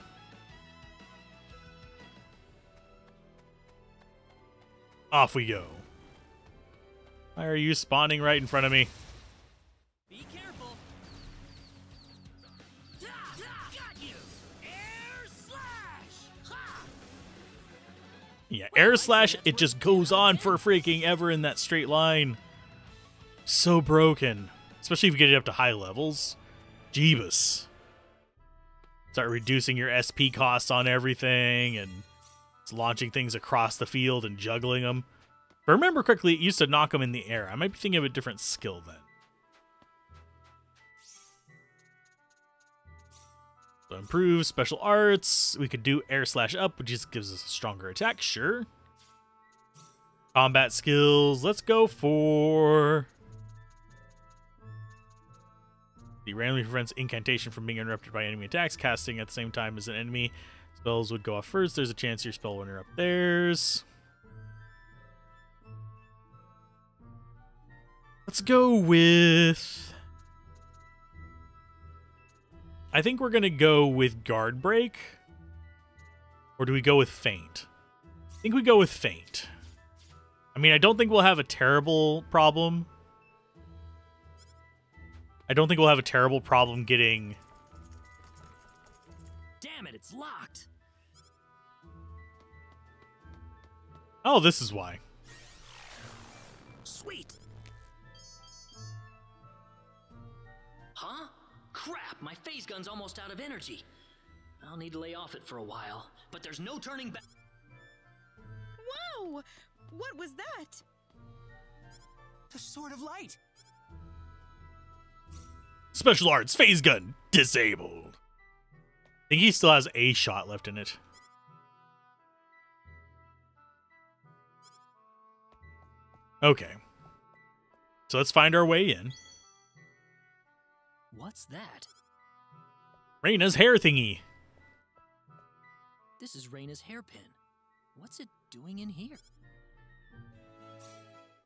Off we go. Why are you spawning right in front of me? Be careful. Got you. Air slash. Yeah, air slash, it just goes on for freaking ever in that straight line. So broken. Especially if you get it up to high levels. Jeebus. Start reducing your SP costs on everything, and it's launching things across the field and juggling them. If I remember correctly, it used to knock them in the air. I might be thinking of a different skill then. So improve special arts. We could do air slash up, which just gives us a stronger attack, sure. Combat skills, let's go for... The randomly prevents incantation from being interrupted by enemy attacks. Casting at the same time as an enemy. Spells would go off first. There's a chance your spell will interrupt theirs. Let's go with... I think we're going to go with Guard Break. Or do we go with Feint? I think we go with Feint. I mean, I don't think we'll have a terrible problem. I don't think we'll have a terrible problem getting... Damn it, it's locked. Oh, this is why. Sweet. Crap, my phase gun's almost out of energy. I'll need to lay off it for a while, but there's no turning back. Whoa! What was that? The Sword of Light. Special arts phase gun disabled. I think he still has a shot left in it. Okay. So let's find our way in. What's that? Rena's hair thingy. This is Rena's hairpin. What's it doing in here?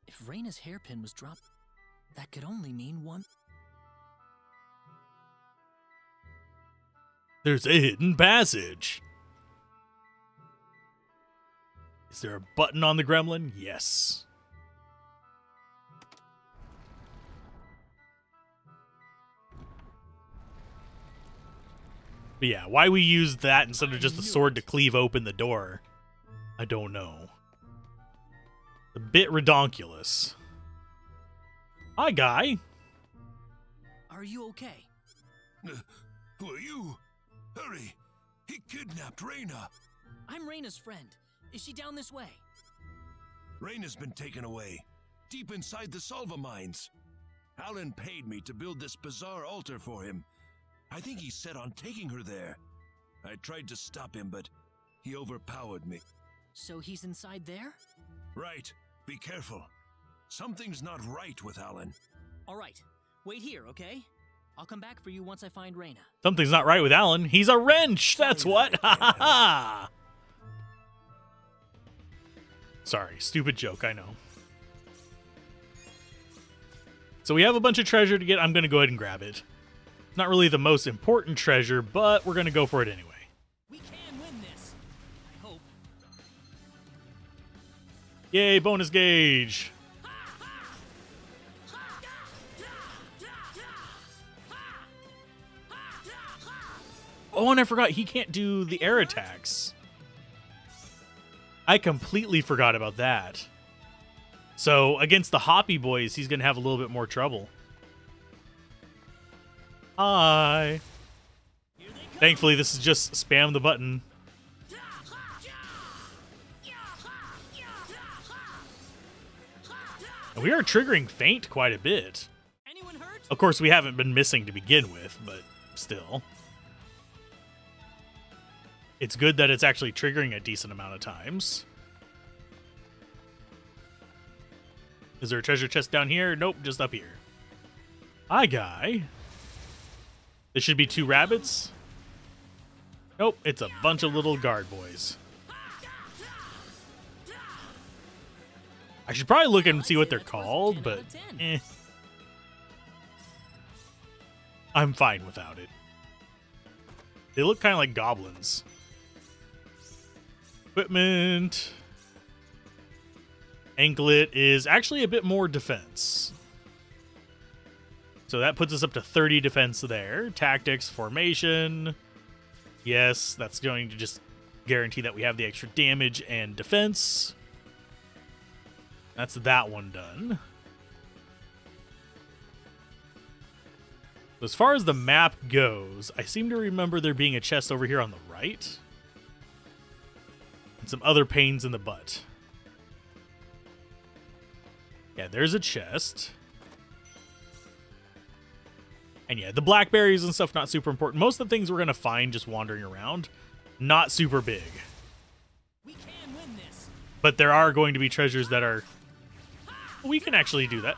If Rena's hairpin was dropped, that could only mean one. There's a hidden passage. Is there a button on the gremlin? Yes. But yeah, why we used that instead of just the sword to cleave open the door, I don't know. A bit redonkulous. Hi, guy. Are you okay? Who are you? Hurry! He kidnapped Rena. I'm Rena's friend. Is she down this way? Rena's been taken away, deep inside the Salva mines. Alan paid me to build this bizarre altar for him. I think he's set on taking her there. I tried to stop him, but he overpowered me. So he's inside there? Right. Be careful. Something's not right with Alan. All right. Wait here, okay? I'll come back for you once I find Rena. Something's not right with Alan. He's a wrench. That's what. Ha ha ha. Sorry, stupid joke, I know. So we have a bunch of treasure to get. I'm going to go ahead and grab it. Not really the most important treasure, but we're going to go for it anyway. We can win this. I hope. Yay, bonus gauge. Oh, and I forgot he can't do the air attacks. I completely forgot about that. So against the Hoppy Boys, he's going to have a little bit more trouble. Hi. Thankfully, this is just spam the button. And we are triggering feint quite a bit. Of course, we haven't been missing to begin with, but still. It's good that it's actually triggering a decent amount of times. Is there a treasure chest down here? Nope, just up here. Hi, guy. There should be 2 rabbits. Nope, it's a bunch of little guard boys. I should probably look and see what they're called, but eh. I'm fine without it. They look kind of like goblins. Equipment. Anklet is actually a bit more defense. So that puts us up to 30 defense there. Tactics, formation. Yes, that's going to just guarantee that we have the extra damage and defense. That's that one done. As far as the map goes, I seem to remember there being a chest over here on the right. And some other pains in the butt. Yeah, there's a chest. And yeah, the blackberries and stuff, not super important. Most of the things we're going to find just wandering around, not super big. We can win this. But there are going to be treasures that are... We can actually do that.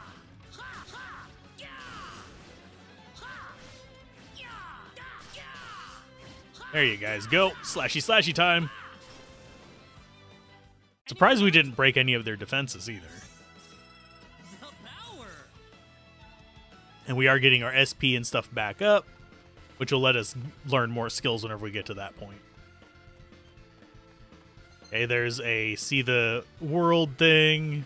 There you guys go. Slashy slashy time. Surprised we didn't break any of their defenses either. And we are getting our SP and stuff back up, which will let us learn more skills whenever we get to that point. Okay, there's a see the world thing.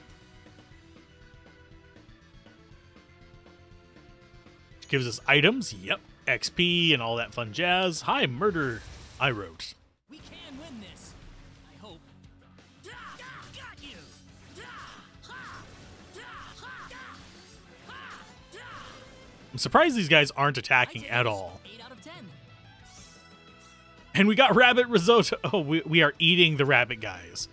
Which gives us items. Yep. XP and all that fun jazz. Hi, murder. I wrote. We can win this. I hope. Got you. I'm surprised these guys aren't attacking at all. And we got rabbit risotto. Oh, we are eating the rabbit guys.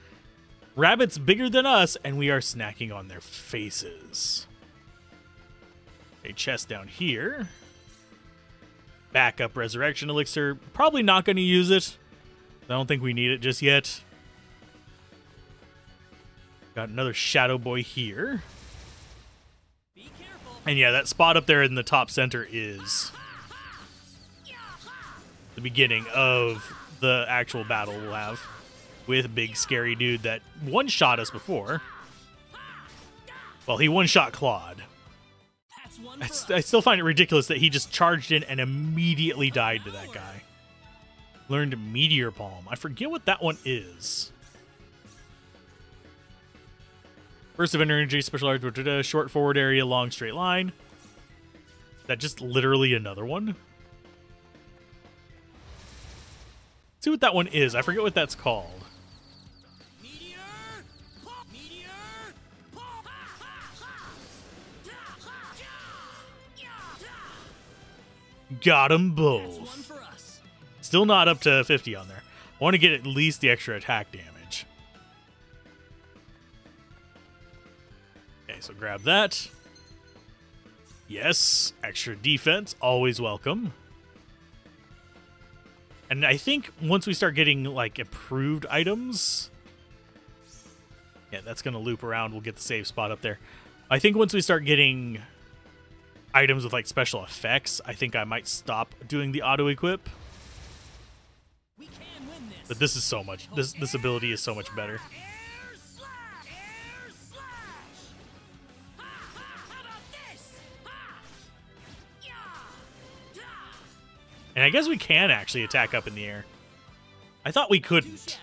Rabbits bigger than us, and we are snacking on their faces. A chest down here. Backup resurrection elixir. Probably not going to use it. I don't think we need it just yet. Got another shadow boy here. And yeah, that spot up there in the top center is the beginning of the actual battle we'll have with big scary dude that one-shot us before. Well, he one-shot Claude. I still find it ridiculous that he just charged in and immediately died to that guy. Learned Meteor Palm. I forget what that one is. Burst of energy, special art, short forward area, long straight line. Is that just literally another one? Let's see what that one is. I forget what that's called. Got them both. Still not up to 50 on there. I want to get at least the extra attack damage. Okay, so grab that. Yes, extra defense, always welcome. And I think once we start getting, like, improved items... Yeah, that's going to loop around. We'll get the save spot up there. I think once we start getting items with, like, special effects, I think I might stop doing the auto-equip. But this is so much... This ability is so much better. And I guess we can actually attack up in the air. I thought we couldn't.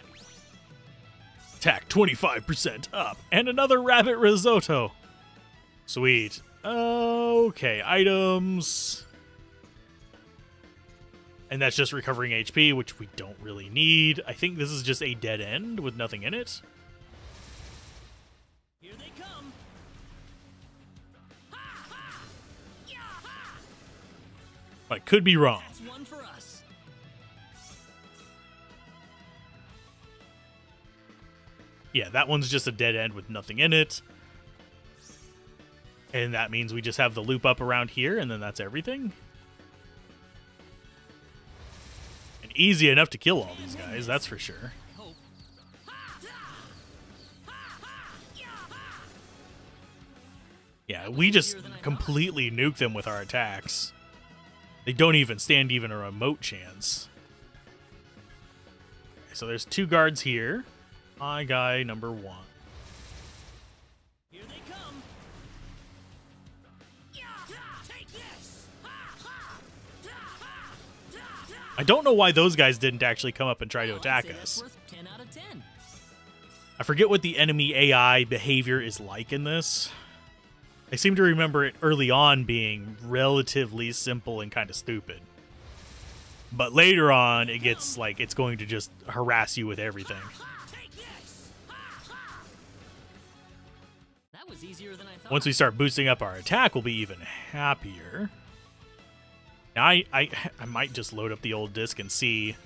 Attack 25% up. And another rabbit risotto. Sweet. Okay, items. And that's just recovering HP, which we don't really need. I think this is just a dead end with nothing in it. Here they come. I could be wrong. That's one for us. Yeah, that one's just a dead end with nothing in it. And that means we just have the loop up around here, and then that's everything. And easy enough to kill all these guys, that's for sure. Yeah, we just completely nuke them with our attacks. They don't even stand even a remote chance. Okay, so there's two guards here. My guy number 1. Here they come. Take this. I don't know why those guys didn't actually come up and try to attack us. 10 out of 10. I forget what the enemy AI behavior is like in this. I seem to remember it early on being relatively simple and kind of stupid. But later on, it gets like it's going to just harass you with everything. That was easier than I thought. Once we start boosting up our attack, we'll be even happier. Now, I might just load up the old disc and see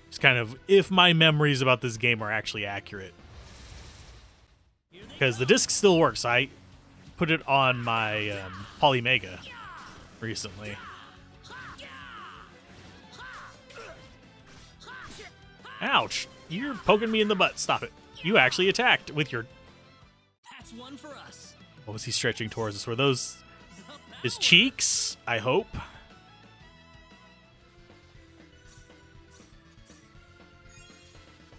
just kind of if my memories about this game are actually accurate. Because the disc still works. I put it on my Polymega recently. Ouch! You're poking me in the butt. Stop it. You actually attacked with your... That's one for us. What was he stretching towards us? Were those his cheeks? I hope.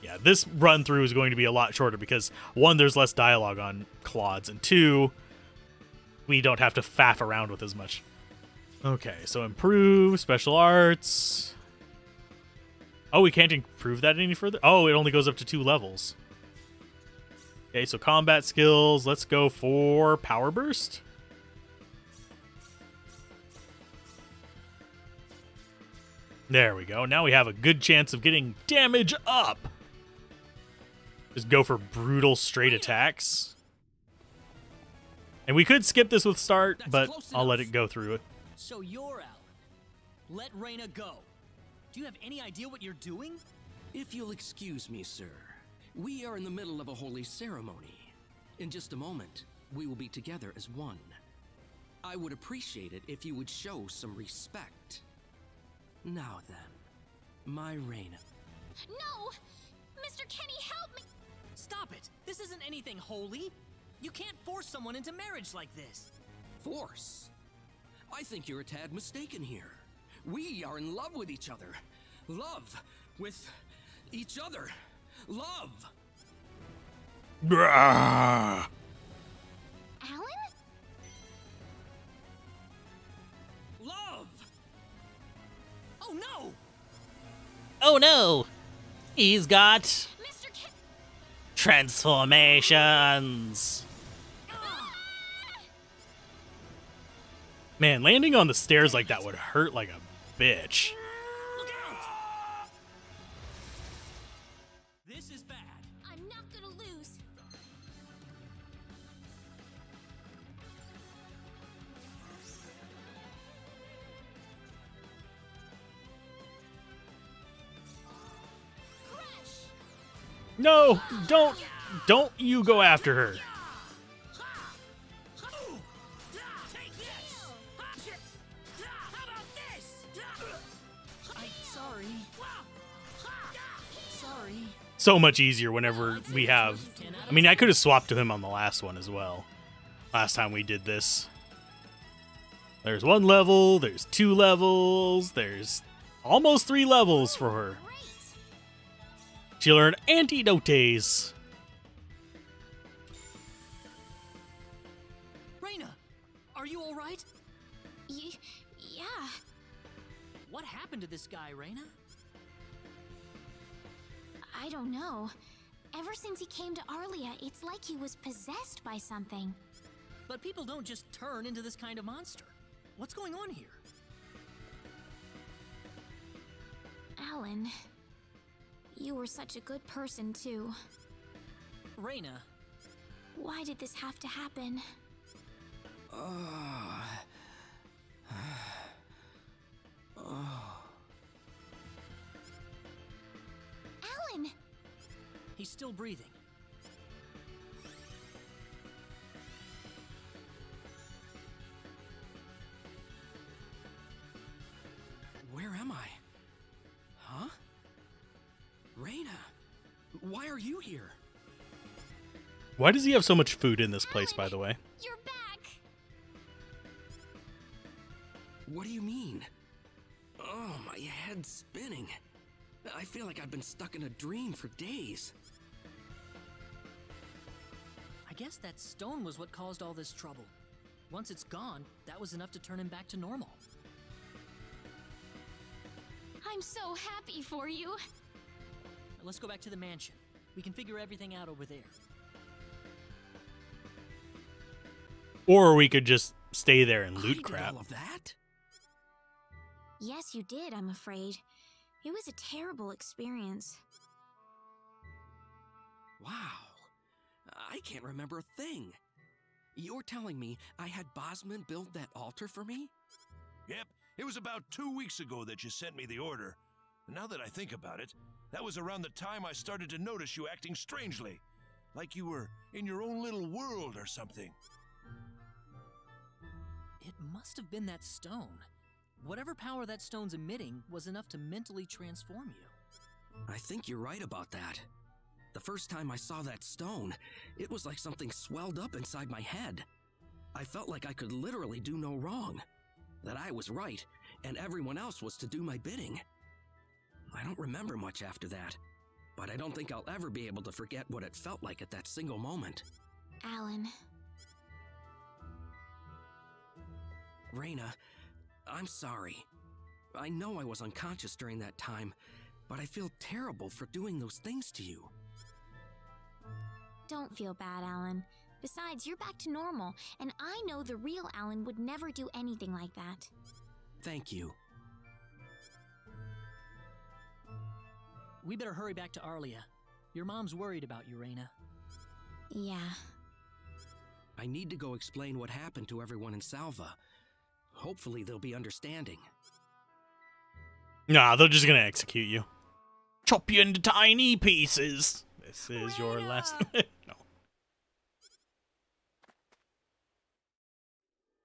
Yeah, this run through is going to be a lot shorter because 1, there's less dialogue on Claude's, and 2, we don't have to faff around with as much. Okay, so improve, special arts. Oh, we can't improve that any further? Oh, it only goes up to 2 levels. Okay, so combat skills. Let's go for Power Burst. There we go. Now we have a good chance of getting damage up. Just go for brutal straight attacks. And we could skip this with start, That's but close I'll let enough. it go through it. So you're Alan. Let Rena go. Do you have any idea what you're doing? If you'll excuse me, sir, we are in the middle of a holy ceremony. In just a moment, we will be together as one. I would appreciate it if you would show some respect. Now then, my Rena. No! Mr. Kenny, help me! Stop it! This isn't anything holy. You can't force someone into marriage like this. Force? I think you're a tad mistaken here. We are in love with each other. Love with each other. Love! Bruh. Alan? Love! Oh no! Oh no! He's got Mr. Ken... transformations. Man, landing on the stairs like that would hurt like a bitch. Look out! This is bad. I'm not gonna lose. Crash! No, don't you go after her. So much easier whenever we have... I mean, I could have swapped to him on the last one as well. Last time we did this. There's 1 level, there's 2 levels, there's almost 3 levels for her. She learned antidotes. Rena, are you all right? Yeah. What happened to this guy, Rena? I don't know. Ever since he came to Arlia, it's like he was possessed by something. But people don't just turn into this kind of monster. What's going on here? Alan, you were such a good person, too. Rena. Why did this have to happen? Alan! He's still breathing. Where am I? Huh? Rena, why are you here? Why does he have so much food in this place, by the way? You're back! What do you mean? Oh, my head's spinning. I feel like I've been stuck in a dream for days. I guess that stone was what caused all this trouble. Once it's gone, that was enough to turn him back to normal. I'm so happy for you. Now let's go back to the mansion. We can figure everything out over there. Or we could just stay there and loot I crap. did all of that? Yes, you did, I'm afraid. It was a terrible experience. Wow. I can't remember a thing. You're telling me I had Bosman build that altar for me? Yep, it was about 2 weeks ago that you sent me the order. And now that I think about it, that was around the time I started to notice you acting strangely. Like you were in your own little world or something. It must have been that stone. Whatever power that stone's emitting was enough to mentally transform you. I think you're right about that. The first time I saw that stone, it was like something swelled up inside my head. I felt like I could literally do no wrong. That I was right, and everyone else was to do my bidding. I don't remember much after that, but I don't think I'll ever be able to forget what it felt like at that single moment. Alan. Rena, I'm sorry. I know I was unconscious during that time, but I feel terrible for doing those things to you. Don't feel bad, Alan. Besides, you're back to normal, and I know the real Alan would never do anything like that. Thank you. We better hurry back to Arlia. Your mom's worried about you, Rena. Yeah. I need to go explain what happened to everyone in Salva. Hopefully they'll be understanding. Nah, they're just gonna execute you. Chop you into tiny pieces. This is your last... No.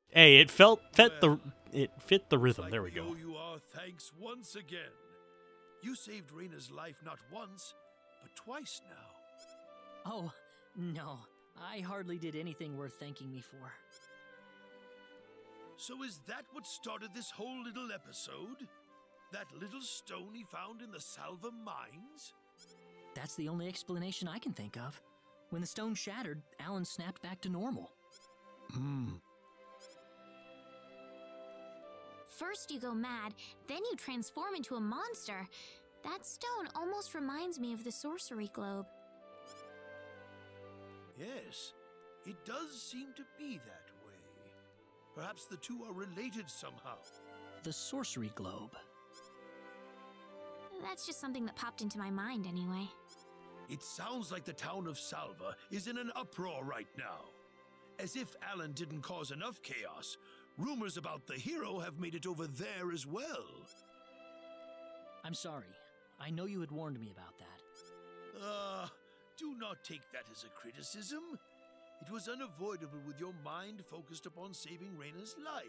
Hey, it fit the rhythm. There we go. I owe you our thanks once again. You saved Rena's life not once, but twice now. Oh, no. I hardly did anything worth thanking me for. So is that what started this whole little episode? That little stone he found in the Salva mines? That's the only explanation I can think of. When the stone shattered, Alan snapped back to normal. First you go mad, then you transform into a monster. That stone almost reminds me of the sorcery globe. Yes, it does seem to be that way. Perhaps the two are related somehow. The sorcery globe. That's just something that popped into my mind anyway. It sounds like the town of Salva is in an uproar right now. As if Alan didn't cause enough chaos, rumors about the hero have made it over there as well. I'm sorry. I know you had warned me about that. Do not take that as a criticism. It was unavoidable with your mind focused upon saving Rena's life.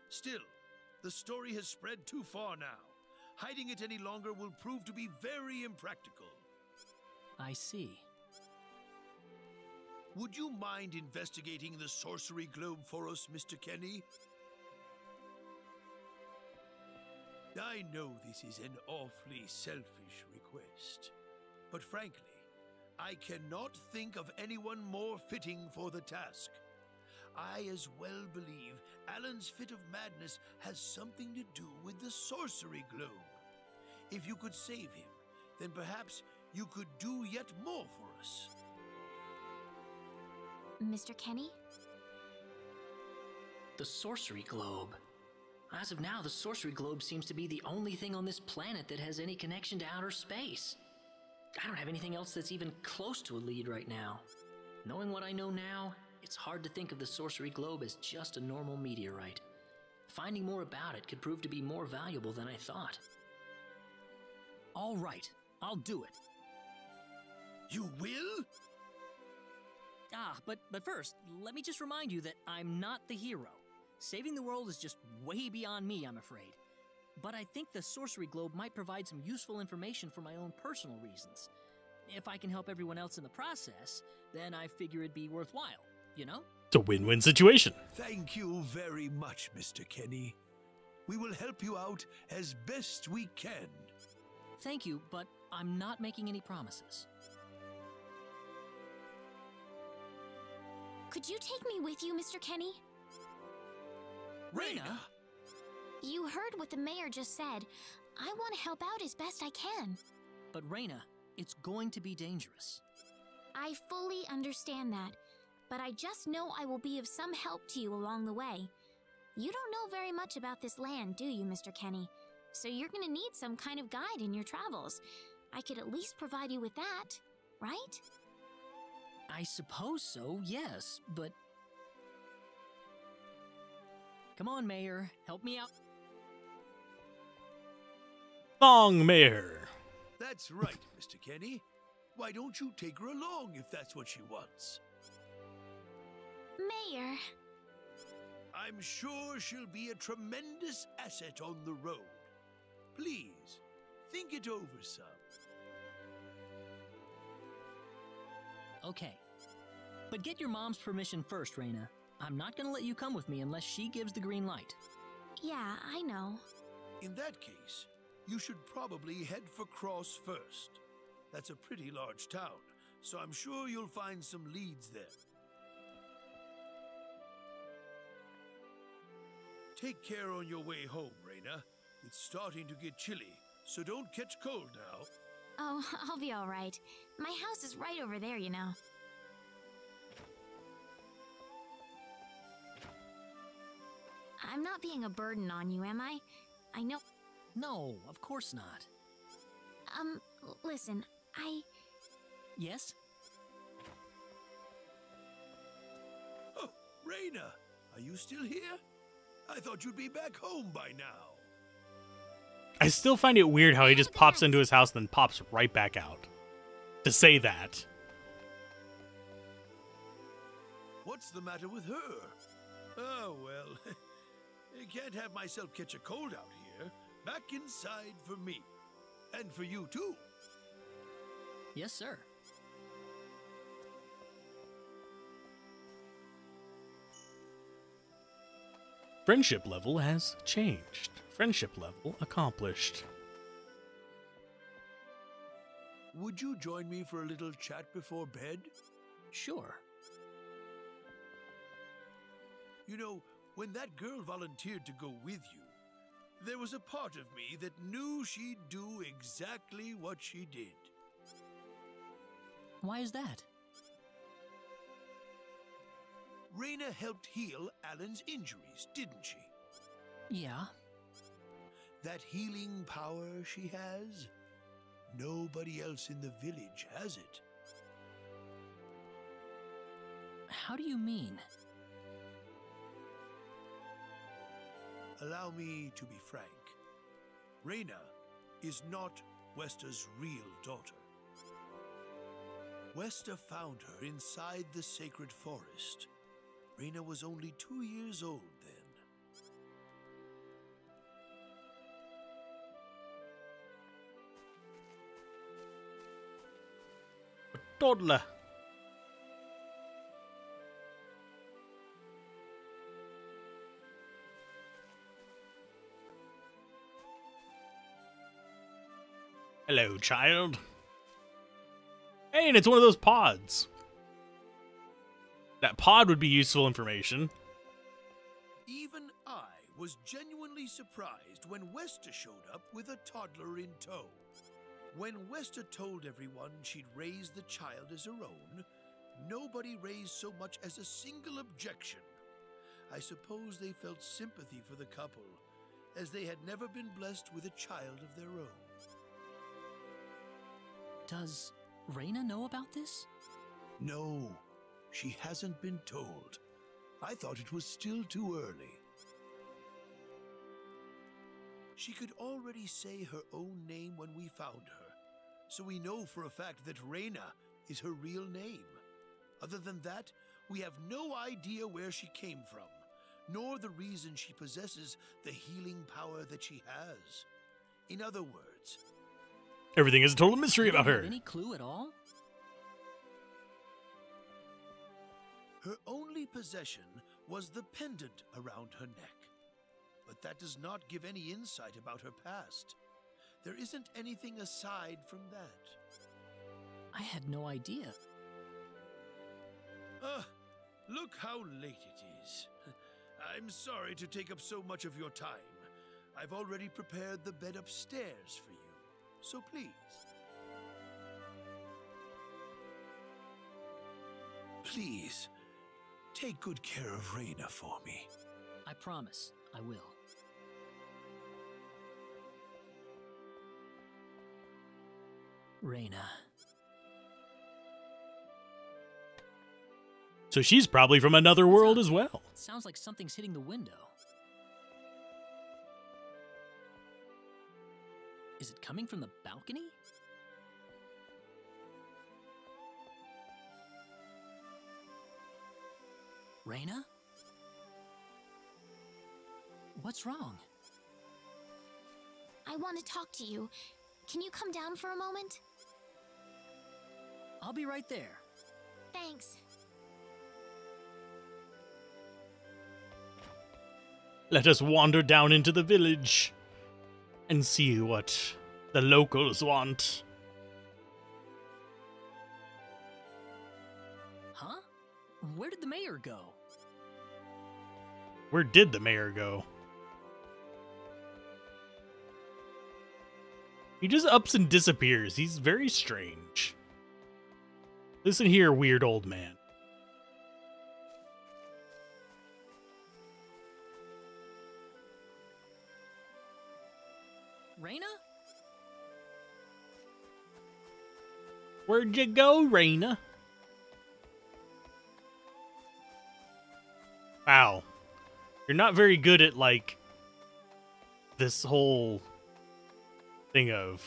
Still, the story has spread too far now. Hiding it any longer will prove to be very impractical. I see. Would you mind investigating the sorcery globe for us, Mr. Kenny? I know this is an awfully selfish request, but frankly, I cannot think of anyone more fitting for the task. I as well believe Alan's fit of madness has something to do with the sorcery globe. If you could save him, then perhaps you could do yet more for us. Mr. Kenny? The sorcery globe. As of now, the sorcery globe seems to be the only thing on this planet that has any connection to outer space. I don't have anything else that's even close to a lead right now. Knowing what I know now, it's hard to think of the sorcery globe as just a normal meteorite. Finding more about it could prove to be more valuable than I thought. All right, I'll do it. You will? But first, let me just remind you that I'm not the hero. Saving the world is just way beyond me, I'm afraid. But I think the sorcery globe might provide some useful information for my own personal reasons. If I can help everyone else in the process, then I figure it'd be worthwhile, you know? It's a win-win situation. Thank you very much, Mr. Kenny. We will help you out as best we can. Thank you, but I'm not making any promises. Could you take me with you, Mr. Kenny? Rena! You heard what the mayor just said. I want to help out as best I can. But Rena, it's going to be dangerous. I fully understand that, but I just know I will be of some help to you along the way. You don't know very much about this land, do you, Mr. Kenny? So you're gonna need some kind of guide in your travels. I could at least provide you with that, right? I suppose so, yes, but... Come on, Mayor, help me out. Thong Mayor. That's right, Mr. Kenny. Why don't you take her along if that's what she wants? Mayor. I'm sure she'll be a tremendous asset on the road. Please, think it over some. Okay. But get your mom's permission first, Rena. I'm not gonna let you come with me unless she gives the green light. Yeah, I know. In that case, you should probably head for Cross first. That's a pretty large town, so I'm sure you'll find some leads there. Take care on your way home, Rena. It's starting to get chilly, so don't catch cold now. Oh, I'll be all right. My house is right over there, you know. I'm not being a burden on you, am I? I know... No, of course not. Listen, Yes? Oh, Rena, are you still here? I thought you'd be back home by now. I still find it weird how he just pops into his house and then pops right back out. To say that. What's the matter with her? Oh, well, I can't have myself catch a cold out here. Back inside for me. And for you, too. Yes, sir. Friendship level has changed. Friendship level accomplished. Would you join me for a little chat before bed? Sure. You know, when that girl volunteered to go with you, there was a part of me that knew she'd do exactly what she did. Why is that? Rena helped heal Alan's injuries, didn't she? Yeah. That healing power she has, nobody else in the village has it. How do you mean? Allow me to be frank. Rena is not Wester's real daughter. Wester found her inside the sacred forest. Rena was only 2 years old then. Toddler. Hello, child. Hey, and it's one of those pods. That pod would be useful information. Even I was genuinely surprised when Wester showed up with a toddler in tow. When Wester told everyone she'd raised the child as her own, nobody raised so much as a single objection. I suppose they felt sympathy for the couple, as they had never been blessed with a child of their own. Does Rena know about this? No, she hasn't been told. I thought it was still too early. She could already say her own name when we found her, so we know for a fact that Rena is her real name. Other than that, we have no idea where she came from, nor the reason she possesses the healing power that she has. In other words, everything is a total mystery about her. Any clue at all? Her only possession was the pendant around her neck. But that does not give any insight about her past. There isn't anything aside from that. I had no idea. Look how late it is. I'm sorry to take up so much of your time. I've already prepared the bed upstairs for you, so please. Please, take good care of Rena for me. I promise, I will. Rena. So she's probably from another world as well. Sounds like something's hitting the window. Is it coming from the balcony? Rena? What's wrong? I want to talk to you. Can you come down for a moment? I'll be right there. Thanks. Let us wander down into the village and see what the locals want. Huh? Where did the mayor go? Where did the mayor go? He just ups and disappears. He's very strange. Listen here, weird old man. Rena? Where'd you go, Rena? Wow. You're not very good at, like, this whole thing of,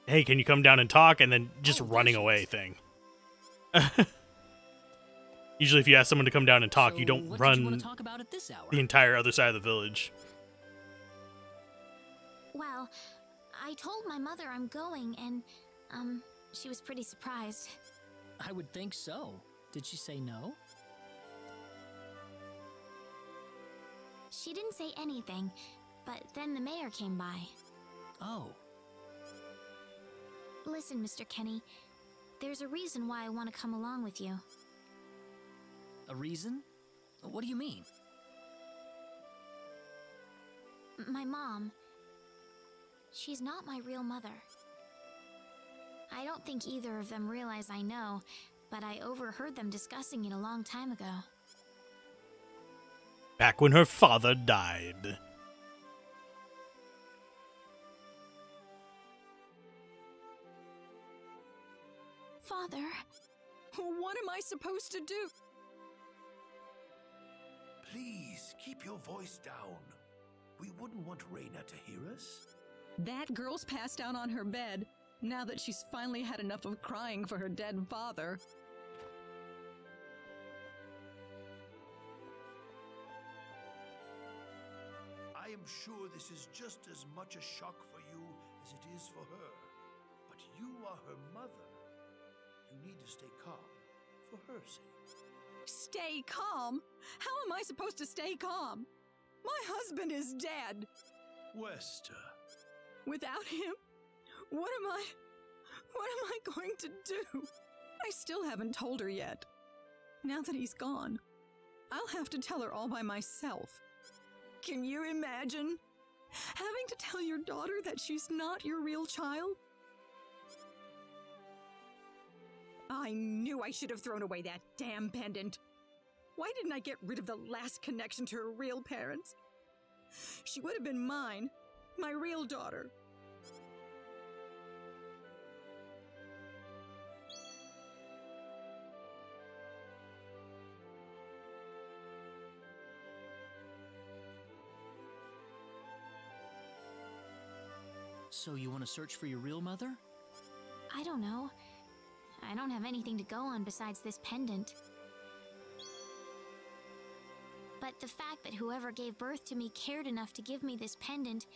hey, can you come down and talk? And then just running away thing. Usually if you ask someone to come down and talk, you don't run talk about at this hour? the entire other side of the village. Well, I told my mother I'm going, and, she was pretty surprised. I would think so. Did she say no? She didn't say anything, but then the mayor came by. Oh. Listen, Mr. Kenny, there's a reason why I want to come along with you. A reason? What do you mean? My mom. She's not my real mother. I don't think either of them realize I know, but I overheard them discussing it a long time ago. Back when her father died. Father, what am I supposed to do? Please, keep your voice down. We wouldn't want Rena to hear us. That girl's passed out on her bed, now that she's finally had enough of crying for her dead father. I am sure this is just as much a shock for you as it is for her. But you are her mother. You need to stay calm for her sake. Stay calm? How am I supposed to stay calm? My husband is dead. Wester. Without him, what am I going to do? I still haven't told her yet. Now that he's gone, I'll have to tell her all by myself. Can you imagine having to tell your daughter that she's not your real child? I knew I should have thrown away that damn pendant. Why didn't I get rid of the last connection to her real parents? She would have been mine, my real daughter. So you want to search for your real mother? I don't know. I don't have anything to go on besides this pendant. But the fact that whoever gave birth to me cared enough to give me this pendant,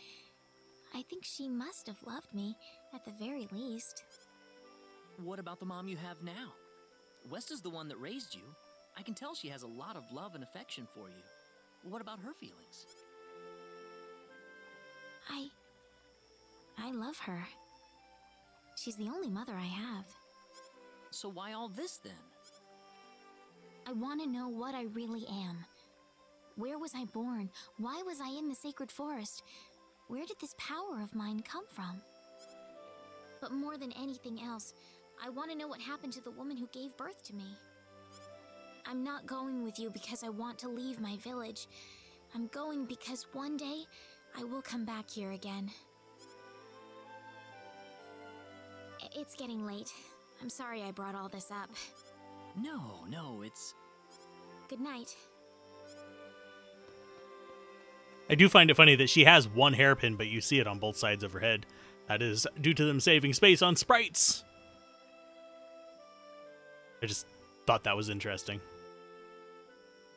I think she must have loved me, at the very least. What about the mom you have now? West is the one that raised you. I can tell she has a lot of love and affection for you. What about her feelings? I love her. She's the only mother I have. So why all this then? I want to know what I really am. Where was I born? Why was I in the sacred forest? Where did this power of mine come from? But more than anything else, I want to know what happened to the woman who gave birth to me. I'm not going with you because I want to leave my village. I'm going because one day I will come back here again. It's getting late. I'm sorry I brought all this up. No, it's... Good night. I do find it funny that she has one hairpin, but you see it on both sides of her head. That is due to them saving space on sprites. I just thought that was interesting.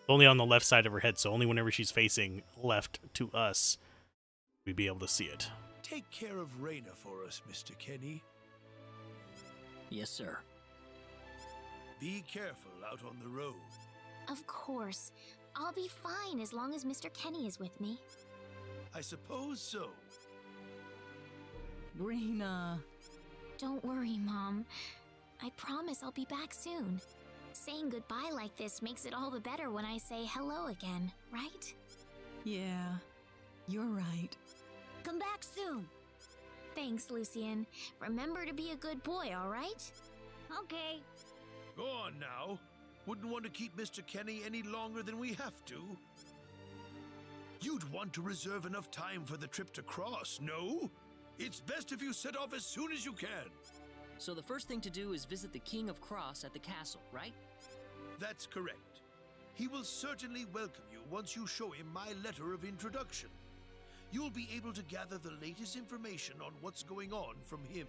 Only on the left side of her head, so only whenever she's facing left to us, we'd be able to see it. Take care of Rena for us, Mr. Kenny. Yes, sir. Be careful out on the road. Of course. I'll be fine as long as Mr. Kenny is with me. I suppose so. Rena. Don't worry, Mom. I promise I'll be back soon. Saying goodbye like this makes it all the better when I say hello again, right? Yeah, you're right. Come back soon. Thanks, Lucien. Remember to be a good boy, all right? Okay. Go on now. Wouldn't want to keep Mr. Kenny any longer than we have to. You'd want to reserve enough time for the trip to Cross, no? It's best if you set off as soon as you can. So the first thing to do is visit the King of Cross at the castle, right? That's correct. He will certainly welcome you once you show him my letter of introduction. You'll be able to gather the latest information on what's going on from him.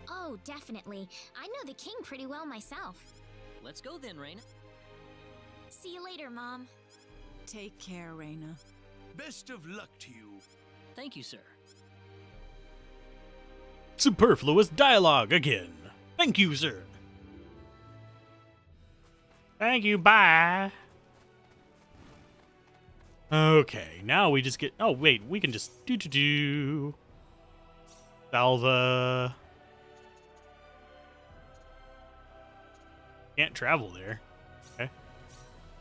Oh, definitely. I know the king pretty well myself. Let's go then, Rena. See you later, Mom. Take care, Rena. Best of luck to you. Thank you, sir. Superfluous dialogue again. Thank you, sir. Thank you, bye. Okay, now we just get... Oh, wait, we can just... Salva. Can't travel there. Okay.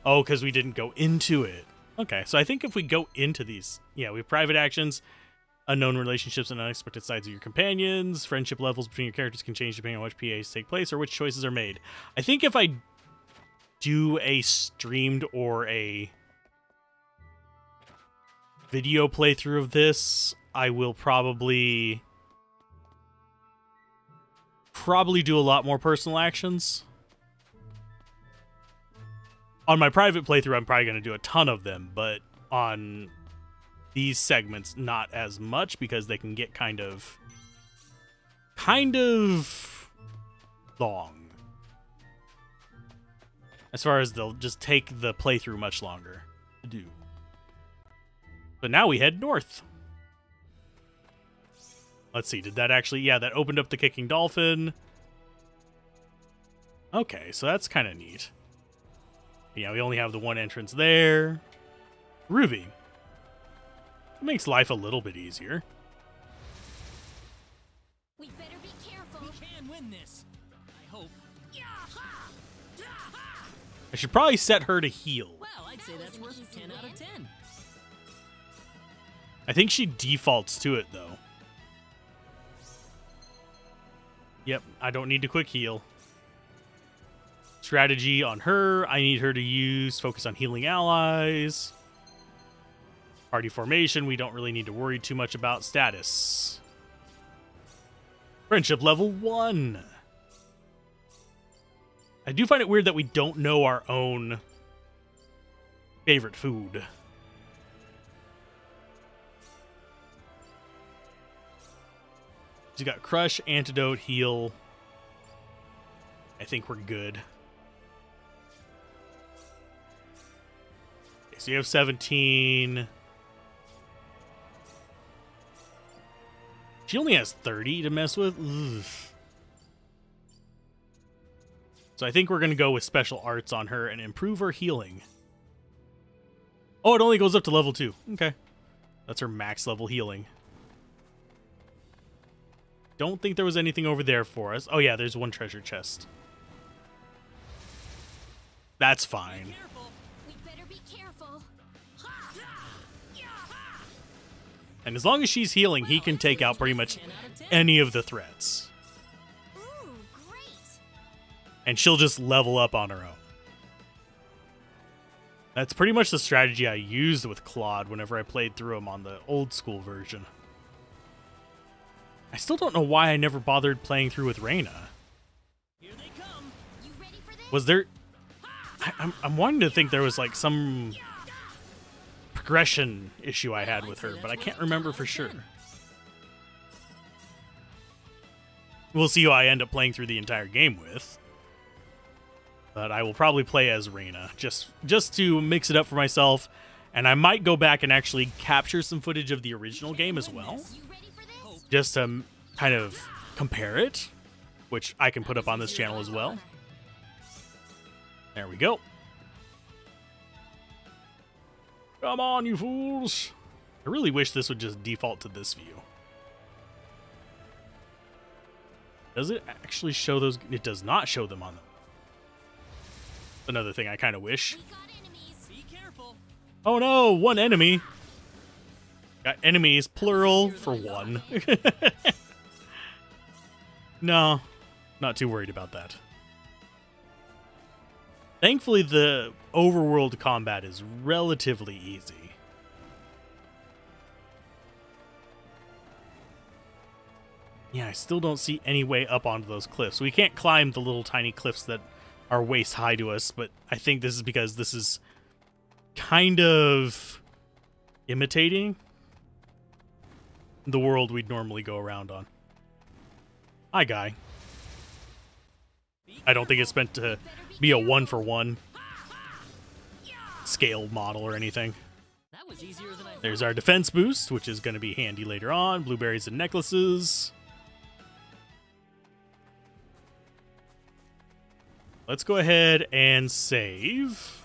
Oh, because we didn't go into it. Okay, so I think if we go into these... Yeah, we have private actions, unknown relationships, and unexpected sides of your companions. Friendship levels between your characters can change depending on which PAs take place or which choices are made. I think if I do a streamed or a video playthrough of this, I will probably do a lot more personal actions. On my private playthrough, I'm probably going to do a ton of them, but on these segments, not as much, because they can get kind of long. As far as they'll just take the playthrough much longer to do. But now we head north. Let's see, did that actually... Yeah, that opened up the Kicking Dolphin. Okay, so that's kind of neat. Yeah, we only have the one entrance there. Ruby. It makes life a little bit easier. We better be careful. We can win this. I hope. I should probably set her to heal. Well, I'd say that's worth 10 out of 10. I think she defaults to it, though. Yep, I don't need to quick heal. Strategy on her. I need her to use focus on healing allies. Party formation, we don't really need to worry too much about. Status. Friendship level 1. I do find it weird that we don't know our own favorite food. You got Crush, Antidote, Heal. I think we're good. Okay, so you have 17. She only has 30 to mess with. Ugh. So I think we're going to go with special arts on her and improve her healing. Oh, it only goes up to level 2. Okay. That's her max level healing. Don't think there was anything over there for us. Oh yeah, there's one treasure chest. That's fine. We better be careful. And as long as she's healing, he can take out pretty much any of the threats. Ooh, great. And she'll just level up on her own. That's pretty much the strategy I used with Claude whenever I played through him on the old school version. I still don't know why I never bothered playing through with Rena. Here they come. You ready for this? Was there... I'm wanting to think there was like some progression issue I had with her, but I can't remember for sure. We'll see who I end up playing through the entire game with. But I will probably play as Rena, just to mix it up for myself. And I might go back and actually capture some footage of the original game as well. Just to kind of compare it, which I can put up on this channel as well. There we go. Come on, you fools. I really wish this would just default to this view. Does it actually show those? It does not show them on them. Another thing I kind of wish. Be careful. Oh no, one enemy. Got enemies, plural, for one. No, not too worried about that. Thankfully, the overworld combat is relatively easy. Yeah, I still don't see any way up onto those cliffs. We can't climb the little tiny cliffs that are waist high to us, but I think this is because this is kind of imitating the world we'd normally go around on. Hi, guy. I don't think it's meant to be a one-for-one scale model or anything. That was easier than I thought. There's our defense boost, which is going to be handy later on. Blueberries and necklaces. Let's go ahead and save.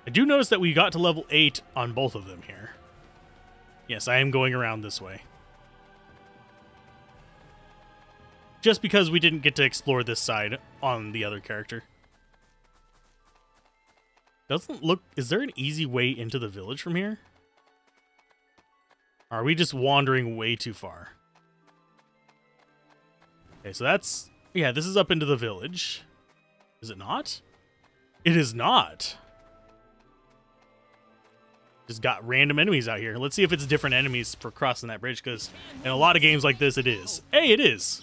I do notice that we got to level 8 on both of them here. Yes, I am going around this way. Just because we didn't get to explore this side on the other character. Doesn't look... Is there an easy way into the village from here? Or are we just wandering way too far? Okay, so that's... Yeah, this is up into the village. Is it not? It is not. Just got random enemies out here. Let's see if it's different enemies for crossing that bridge, because in a lot of games like this, it is. Hey, it is!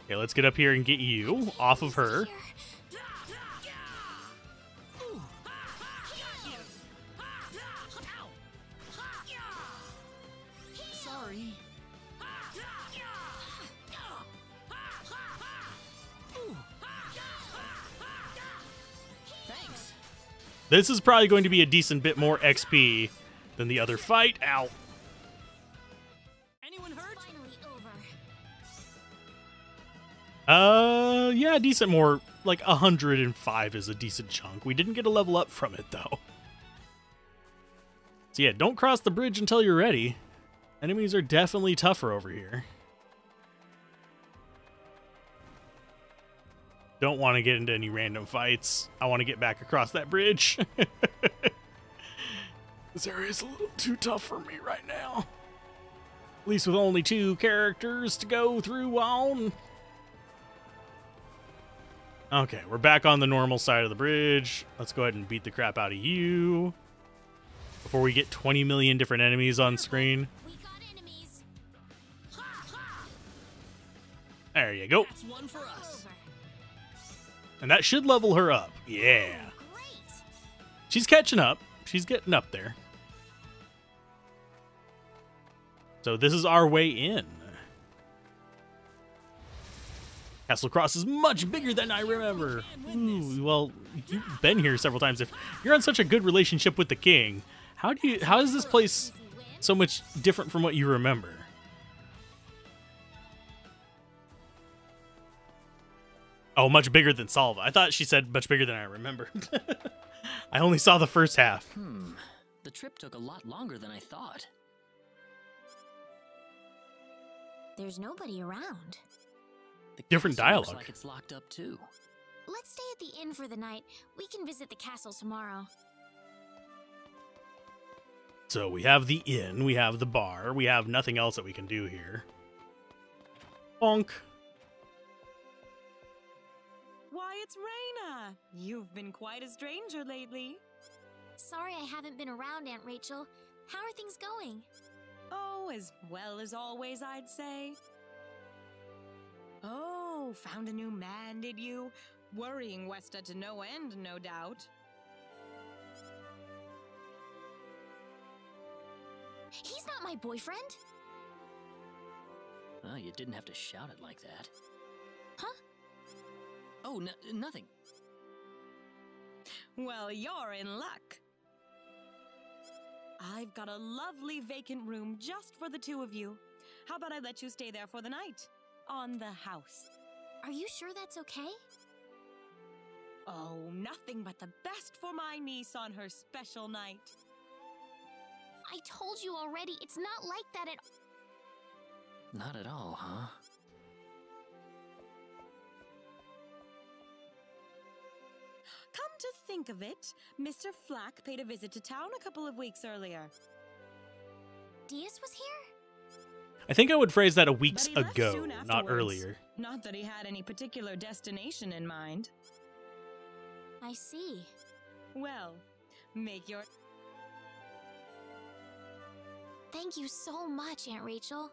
Okay, let's get up here and get you off of her. Sorry. Thanks. This is probably going to be a decent bit more XP than the other fight. Ow. Anyone hurt? Yeah, decent more. Like 105 is a decent chunk. We didn't get a level up from it, though. So yeah, don't cross the bridge until you're ready. Enemies are definitely tougher over here. Don't want to get into any random fights. I want to get back across that bridge. This area is a little too tough for me right now. At least with only 2 characters to go through on. Okay, we're back on the normal side of the bridge. Let's go ahead and beat the crap out of you before we get 20 million different enemies on screen. We got enemies. There you go. That's one for us. And that should level her up. Yeah. Great. She's catching up. She's getting up there. So this is our way in. Castle Cross is much bigger than I remember. Ooh, well, you've been here several times. If you're on such a good relationship with the king, how is this place so much different from what you remember? Oh, much bigger than Salva. I thought she said much bigger than I remember. I only saw the first half. The trip took a lot longer than I thought. There's nobody around. The Different castle dialogue. Looks like it's locked up too. Let's stay at the inn for the night. We can visit the castle tomorrow. So we have the inn, we have the bar, we have nothing else that we can do here. Bonk. Why, it's Rena! You've been quite a stranger lately. Sorry I haven't been around, Aunt Rachel. How are things going? Oh, as well as always, I'd say. Oh, found a new man, did you? Worrying Westa to no end, no doubt. He's not my boyfriend. Well, you didn't have to shout it like that. Huh? Oh, nothing. Well, you're in luck. I've got a lovely vacant room just for the 2 of you. How about I let you stay there for the night? On the house. Are you sure that's okay? Oh, nothing but the best for my niece on her special night. I told you already, it's not like that at all. Not at all, huh? Come to think of it, Mr. Flack paid a visit to town a couple of weeks earlier. Diaz was here? I think I would phrase that a weeks But he left ago, soon not afterwards. earlier. Not that he had any particular destination in mind. I see. Well, Make your... Thank you so much, Aunt Rachel.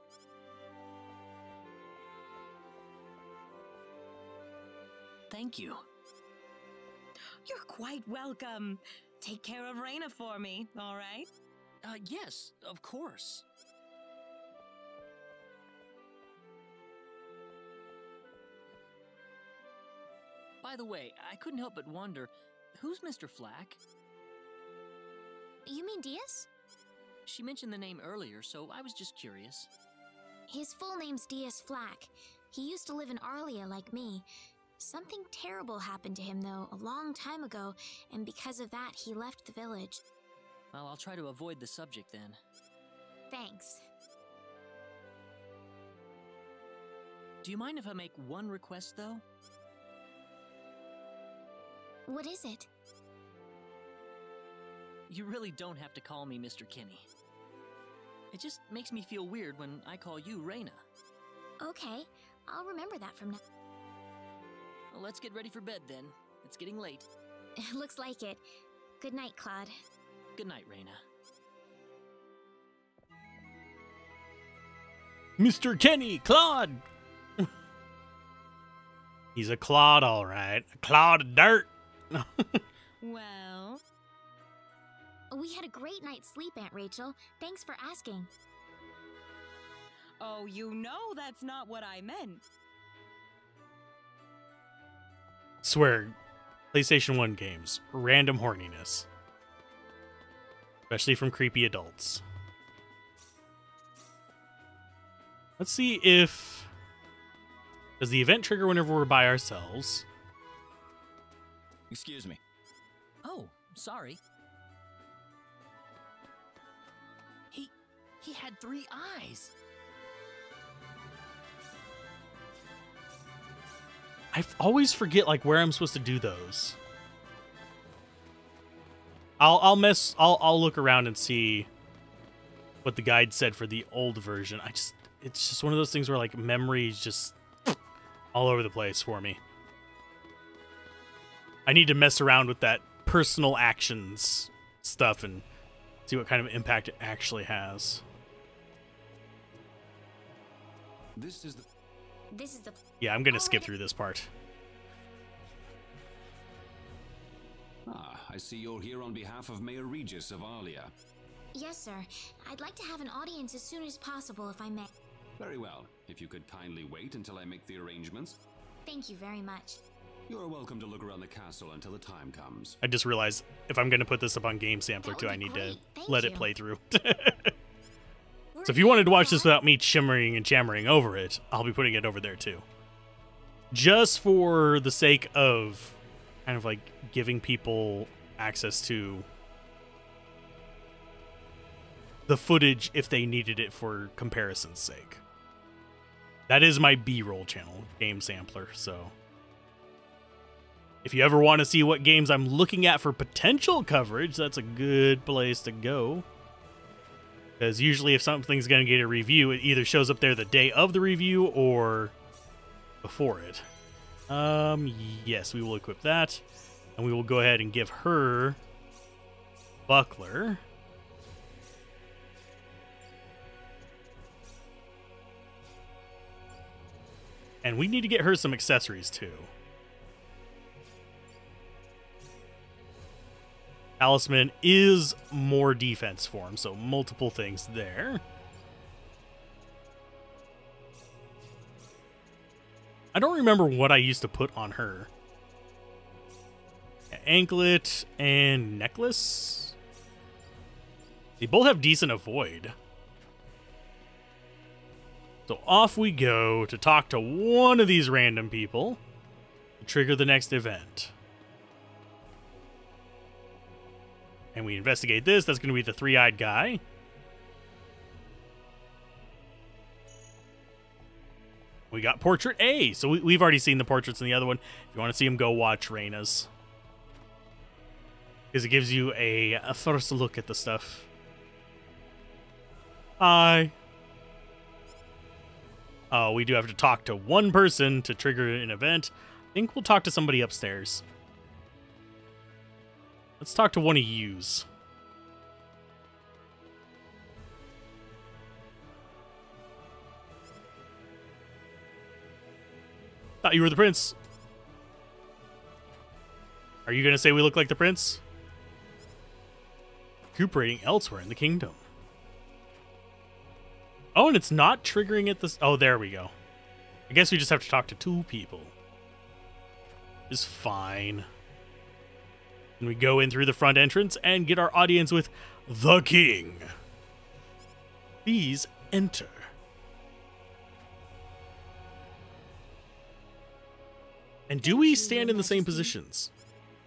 Thank you. You're quite welcome. Take care of Rena for me, all right? Yes, of course. By the way, I couldn't help but wonder, who's Mr. Flack? You mean Diaz? She mentioned the name earlier, so I was just curious. His full name's Diaz Flack. He used to live in Arlia like me. Something terrible happened to him, though, a long time ago, and because of that, he left the village. Well, I'll try to avoid the subject then. Thanks. Do you mind if I make one request, though? What is it? You really don't have to call me Mr. Kenny. It just makes me feel weird when I call you Rena. Okay, I'll remember that from now. Well, let's get ready for bed then. It's getting late. Looks like it. Good night, Claude. Good night, Rena. Mr. Kenny, Claude! He's a Claude, all right. A Claude of dirt. Well... We had a great night's sleep, Aunt Rachel. Thanks for asking. Oh, you know that's not what I meant. Swear, PlayStation 1 games. Random horniness. Especially from creepy adults. Let's see if... Does the event trigger whenever we're by ourselves? Excuse me. Oh, sorry. He had 3 eyes. I always forget like where I'm supposed to do those. I'll look around and see what the guide said for the old version. It's just one of those things where like memory is just all over the place for me. I need to mess around with that personal actions stuff and see what kind of impact it actually has. This is the... Yeah, I'm gonna skip through this part. Ah, I see you're here on behalf of Mayor Regis of Arlia. Yes, sir. I'd like to have an audience as soon as possible, if I may. Very well. If you could kindly wait until I make the arrangements. Thank you very much. You're welcome to look around the castle until the time comes. I just realized if I'm gonna put this up on Game Sampler too, I need to let it play through. So if you wanted to watch this without me chimmering and jammering over it, I'll be putting it over there too. Just for the sake of kind of like giving people access to the footage if they needed it for comparison's sake. That is my B-roll channel, Game Sampler, so if you ever want to see what games I'm looking at for potential coverage, that's a good place to go. Because usually if something's going to get a review, it either shows up there the day of the review or before it. Yes, we will equip that. And we will go ahead and give her Buckler. And we need to get her some accessories too. Talisman is more defense for him, so multiple things there. I don't remember what I used to put on her. Anklet and necklace. They both have decent avoid. So off we go to talk to one of these random people to trigger the next event. And we investigate this. That's going to be the three-eyed guy. We got Portrait A. So we've already seen the portraits in the other one. If you want to see them, go watch Rena's. Because it gives you a first look at the stuff. Hi. Oh, we do have to talk to one person to trigger an event. I think we'll talk to somebody upstairs. Let's talk to one of yous. Thought you were the prince. Are you gonna say we look like the prince? Recuperating elsewhere in the kingdom. Oh, and it's not triggering at this. Oh, there we go. I guess we just have to talk to 2 people. It's fine. And we go in through the front entrance and get our audience with the king. Please enter. And do we stand in the same positions?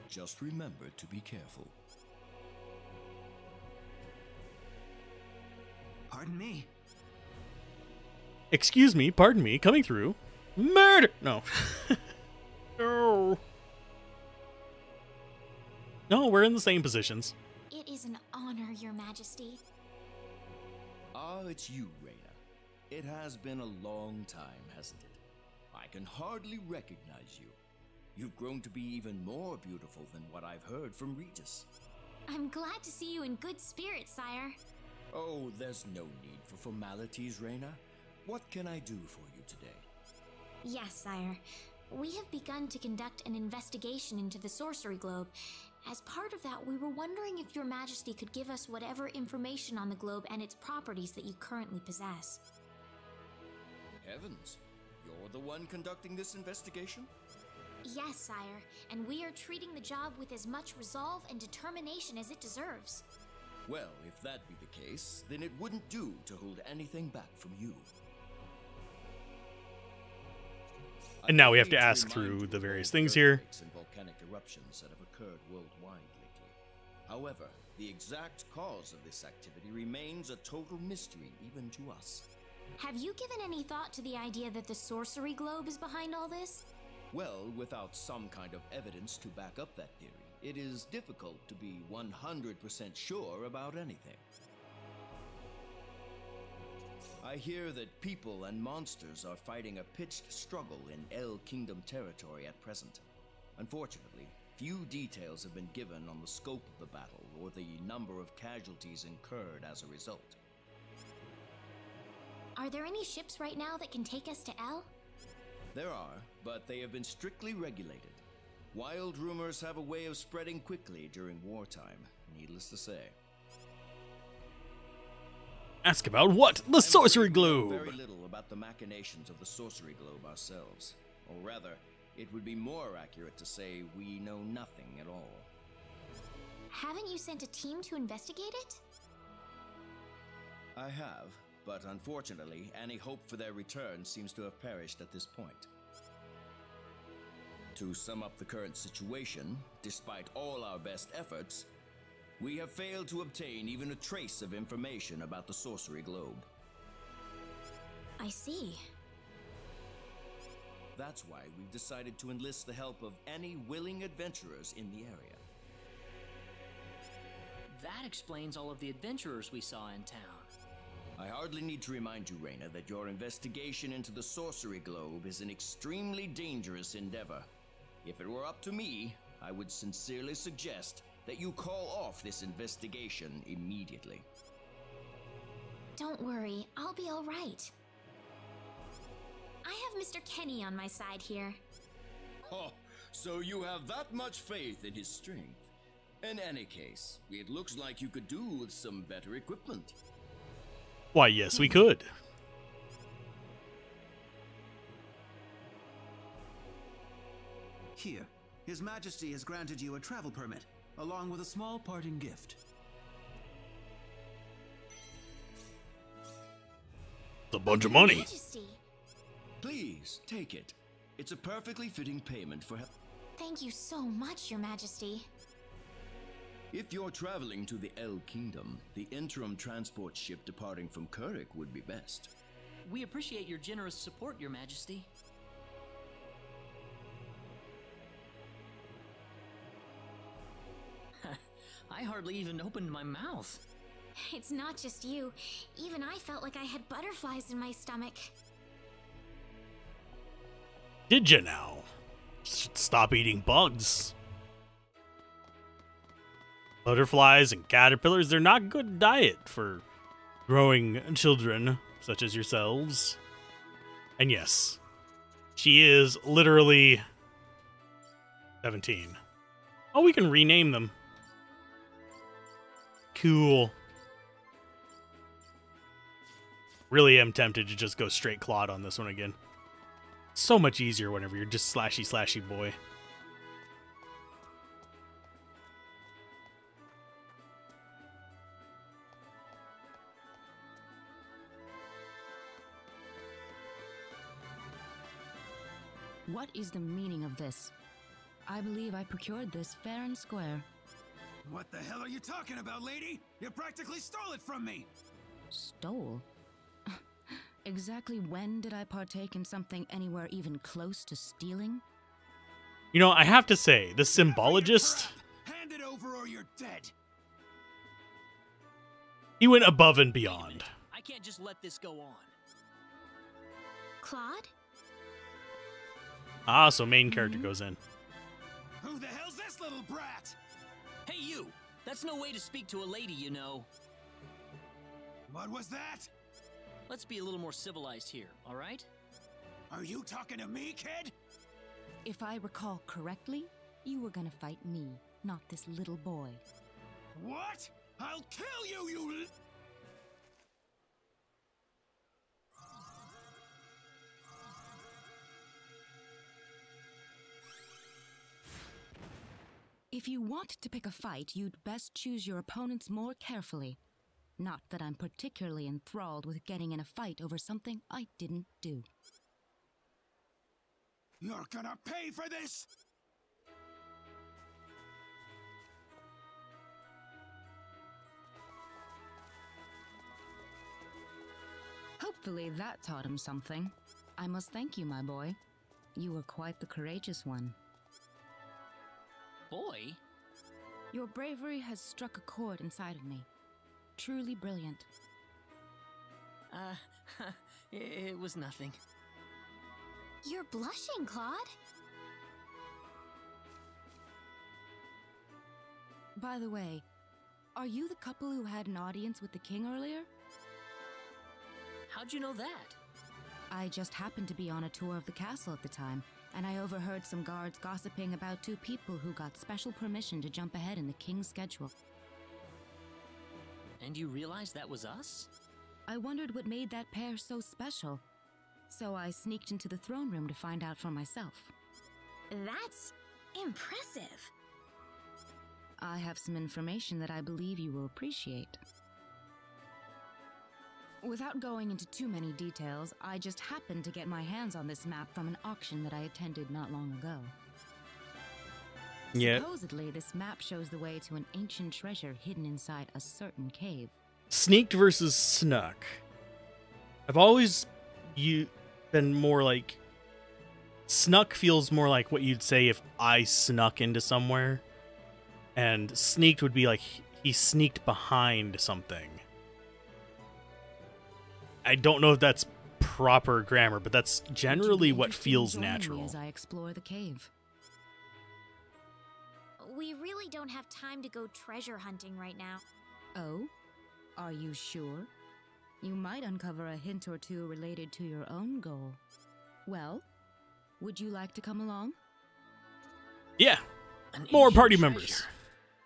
Just remember to be careful. Pardon me. Excuse me, pardon me, coming through. Murder! No. No. No, we're in the same positions. It is an honor, Your Majesty. Ah, it's you, Rena. It has been a long time, hasn't it? I can hardly recognize you. You've grown to be even more beautiful than what I've heard from Regis. I'm glad to see you in good spirits, sire. Oh, there's no need for formalities, Rena. What can I do for you today? Yes, sire. We have begun to conduct an investigation into the sorcery globe. As part of that, we were wondering if Your Majesty could give us whatever information on the globe and its properties that you currently possess. Heavens, you're the one conducting this investigation? Yes, sire, and we are treating the job with as much resolve and determination as it deserves. Well, if that be the case, then it wouldn't do to hold anything back from you. And now we have to ask through the various things here. And volcanic eruptions that have occurred worldwide lately. However, the exact cause of this activity remains a total mystery even to us. Have you given any thought to the idea that the sorcery globe is behind all this? Well, without some kind of evidence to back up that theory, it is difficult to be 100% sure about anything. I hear that people and monsters are fighting a pitched struggle in El Kingdom territory at present. Unfortunately, few details have been given on the scope of the battle or the number of casualties incurred as a result. Are there any ships right now that can take us to El? There are, but they have been strictly regulated. Wild rumors have a way of spreading quickly during wartime, needless to say. Ask about what? The sorcery globe! We know very little about the machinations of the sorcery globe ourselves. Or rather, it would be more accurate to say we know nothing at all. Haven't you sent a team to investigate it? I have, but unfortunately, any hope for their return seems to have perished at this point. To sum up the current situation, despite all our best efforts, we have failed to obtain even a trace of information about the sorcery globe. I see. That's why we've decided to enlist the help of any willing adventurers in the area. That explains all of the adventurers we saw in town. I hardly need to remind you, Rena, that your investigation into the sorcery globe is an extremely dangerous endeavor. If it were up to me, I would sincerely suggest that you call off this investigation immediately. Don't worry, I'll be all right. I have Mr. Kenny on my side here. Oh, so you have that much faith in his strength. In any case, it looks like you could do with some better equipment. Why, yes, we could. Here, His Majesty has granted you a travel permit, along with a small parting gift. It's a bunch of money. Majesty. Please, take it. It's a perfectly fitting payment for help. Thank you so much, Your Majesty. If you're traveling to the El Kingdom, the interim transport ship departing from Kurik would be best. We appreciate your generous support, Your Majesty. I hardly even opened my mouth. It's not just you. Even I felt like I had butterflies in my stomach. Did you now? Stop eating bugs. Butterflies and caterpillars, they're not good diet for growing children such as yourselves. And yes, she is literally 17. Oh, we can rename them. Cool. Really am tempted to just go straight Claude on this one again. So much easier whenever you're just slashy boy. What is the meaning of this? I believe I procured this fair and square. What the hell are you talking about, lady? You practically stole it from me! Stole? Exactly when did I partake in something anywhere even close to stealing? You know, I have to say, the symbologist, Hand it over or you're dead! he went above and beyond. I can't just let this go on. Claude? Ah, so main character goes in. Who the hell's this little brat? Hey, you! That's no way to speak to a lady, you know. What was that? Let's be a little more civilized here, all right? Are you talking to me, kid? If I recall correctly, you were gonna fight me, not this little boy. What? I'll kill you, you... If you want to pick a fight, you'd best choose your opponents more carefully. Not that I'm particularly enthralled with getting in a fight over something I didn't do. You're gonna pay for this! Hopefully that taught him something. I must thank you, my boy. You were quite the courageous one. Boy? Your bravery has struck a chord inside of me. Truly brilliant. It was nothing. You're blushing, Claude. By the way, are you the couple who had an audience with the king earlier? How'd you know that? I just happened to be on a tour of the castle at the time, and I overheard some guards gossiping about two people who got special permission to jump ahead in the king's schedule. And you realized that was us? I wondered what made that pair so special, so I sneaked into the throne room to find out for myself. That's impressive. I have some information that I believe you will appreciate. Without going into too many details, I just happened to get my hands on this map from an auction that I attended not long ago. Yeah. Supposedly, this map shows the way to an ancient treasure hidden inside a certain cave. Sneaked versus snuck. I've always been more like... Snuck feels more like what you'd say if I snuck into somewhere. And sneaked would be like he sneaked behind something. I don't know if that's proper grammar, but that's generally what feels natural. As I explore the cave. We really don't have time to go treasure hunting right now. Oh? Are you sure? You might uncover a hint or two related to your own goal. Well, would you like to come along? Yeah. An More ancient party treasure. members.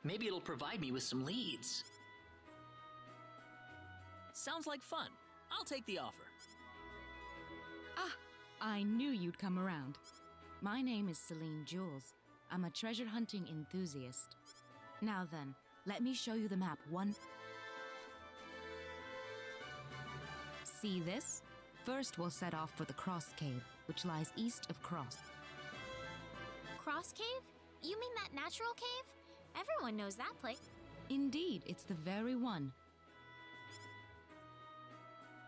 Maybe it'll provide me with some leads. Sounds like fun. I'll take the offer. Ah, I knew you'd come around. My name is Celine Jules. I'm a treasure hunting enthusiast. Now then, let me show you the map one... See this? First we'll set off for the Cross Cave, which lies east of Cross. Cross Cave? You mean that natural cave? Everyone knows that place. Indeed, it's the very one.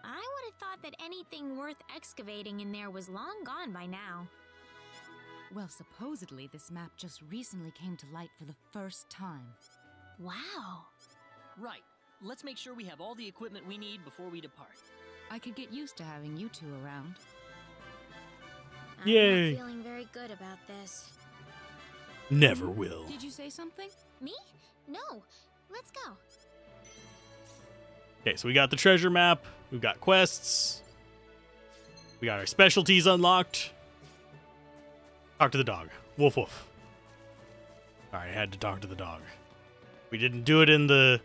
I would have thought that anything worth excavating in there was long gone by now. Well, supposedly this map just recently came to light for the first time. Wow. Right. Let's make sure we have all the equipment we need before we depart. I could get used to having you two around. Yay. I'm not feeling very good about this. Never will. Did you say something? Me? No. Let's go. Okay, so we got the treasure map. We've got quests. We got our specialties unlocked. Talk to the dog. Woof woof. Alright, I had to talk to the dog. We didn't do it in the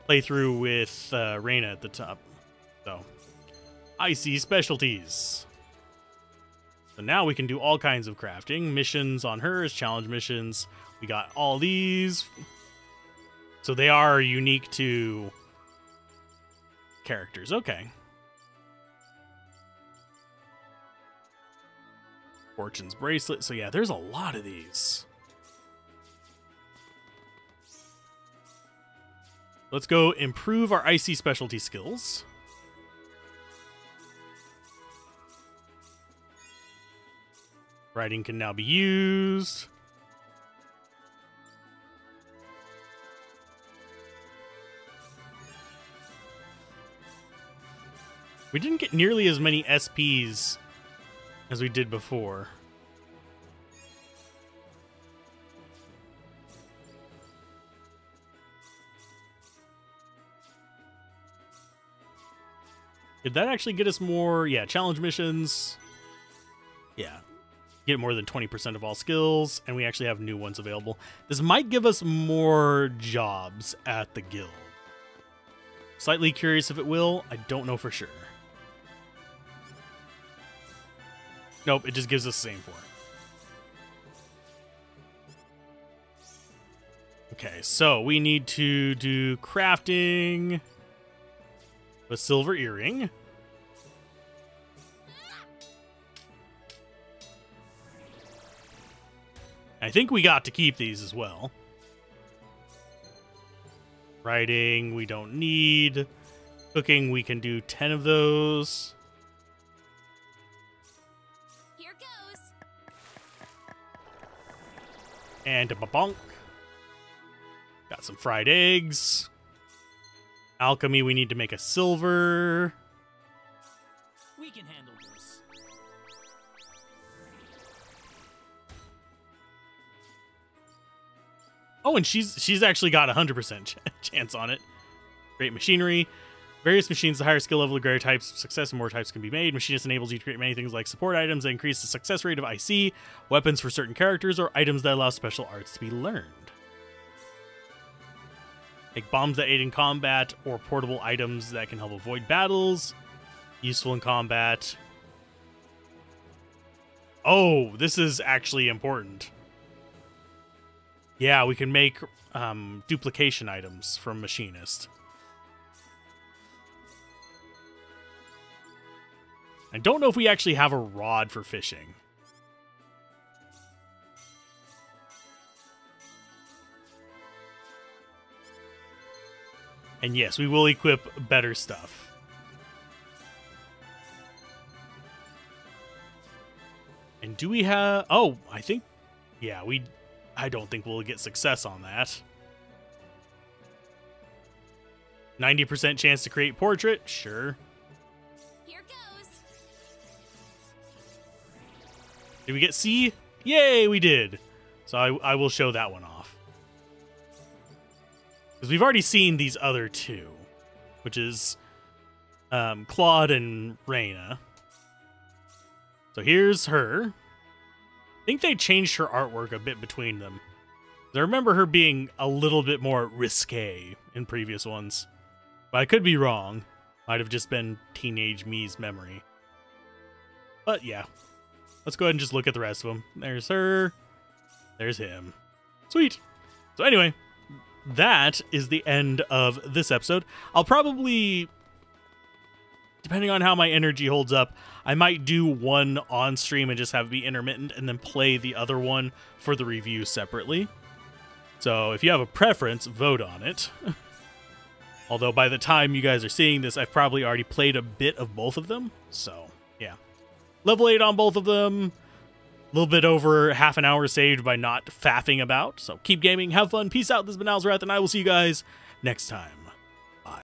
playthrough with Rena at the top. So, I see specialties. So now we can do all kinds of crafting. Missions on hers, challenge missions. We got all these. So they are unique to characters. Okay. Fortune's bracelet. So yeah, there's a lot of these. Let's go improve our icy specialty skills. Writing can now be used. We didn't get nearly as many SPs as we did before. Did that actually get us more? Yeah, challenge missions. Yeah. Get more than 20% of all skills, and we actually have new ones available. This might give us more jobs at the guild. Slightly curious if it will. I don't know for sure. Nope, it just gives us the same for it. Okay, so we need to do crafting. A silver earring. I think we got to keep these as well. Writing, we don't need. Cooking, we can do 10 of those. Here goes. And a bonk. Got some fried eggs. Alchemy, we need to make a silver. We can handle this. Oh, and she's actually got 100% chance on it. Create machinery. Various machines, the higher skill level, the greater types of success, and more types can be made. Machinist enables you to create many things like support items that increase the success rate of IC, weapons for certain characters, or items that allow special arts to be learned. Like bombs that aid in combat, or portable items that can help avoid battles. Useful in combat. Oh, this is actually important. Yeah, we can make duplication items from Machinist. I don't know if we actually have a rod for fishing. And yes, we will equip better stuff. And do we have... Oh, I think... Yeah, I don't think we'll get success on that. 90% chance to create portrait? Sure. Here goes. Did we get C? Yay, we did. So I will show that one off. Because we've already seen these other two, which is Claude and Rena. So here's her. I think they changed her artwork a bit between them. I remember her being a little bit more risque in previous ones. But I could be wrong. Might have just been teenage me's memory. But yeah. Let's go ahead and just look at the rest of them. There's her. There's him. Sweet. So anyway, that is the end of this episode. I'll probably, depending on how my energy holds up, I might do one on stream and just have it be intermittent and then play the other one for the review separately. So if you have a preference, vote on it. Although by the time you guys are seeing this, I've probably already played a bit of both of them. So yeah. Level 8 on both of them. A little bit over half an hour saved by not faffing about. So keep gaming, have fun, peace out. This has been Alzorath, and I will see you guys next time.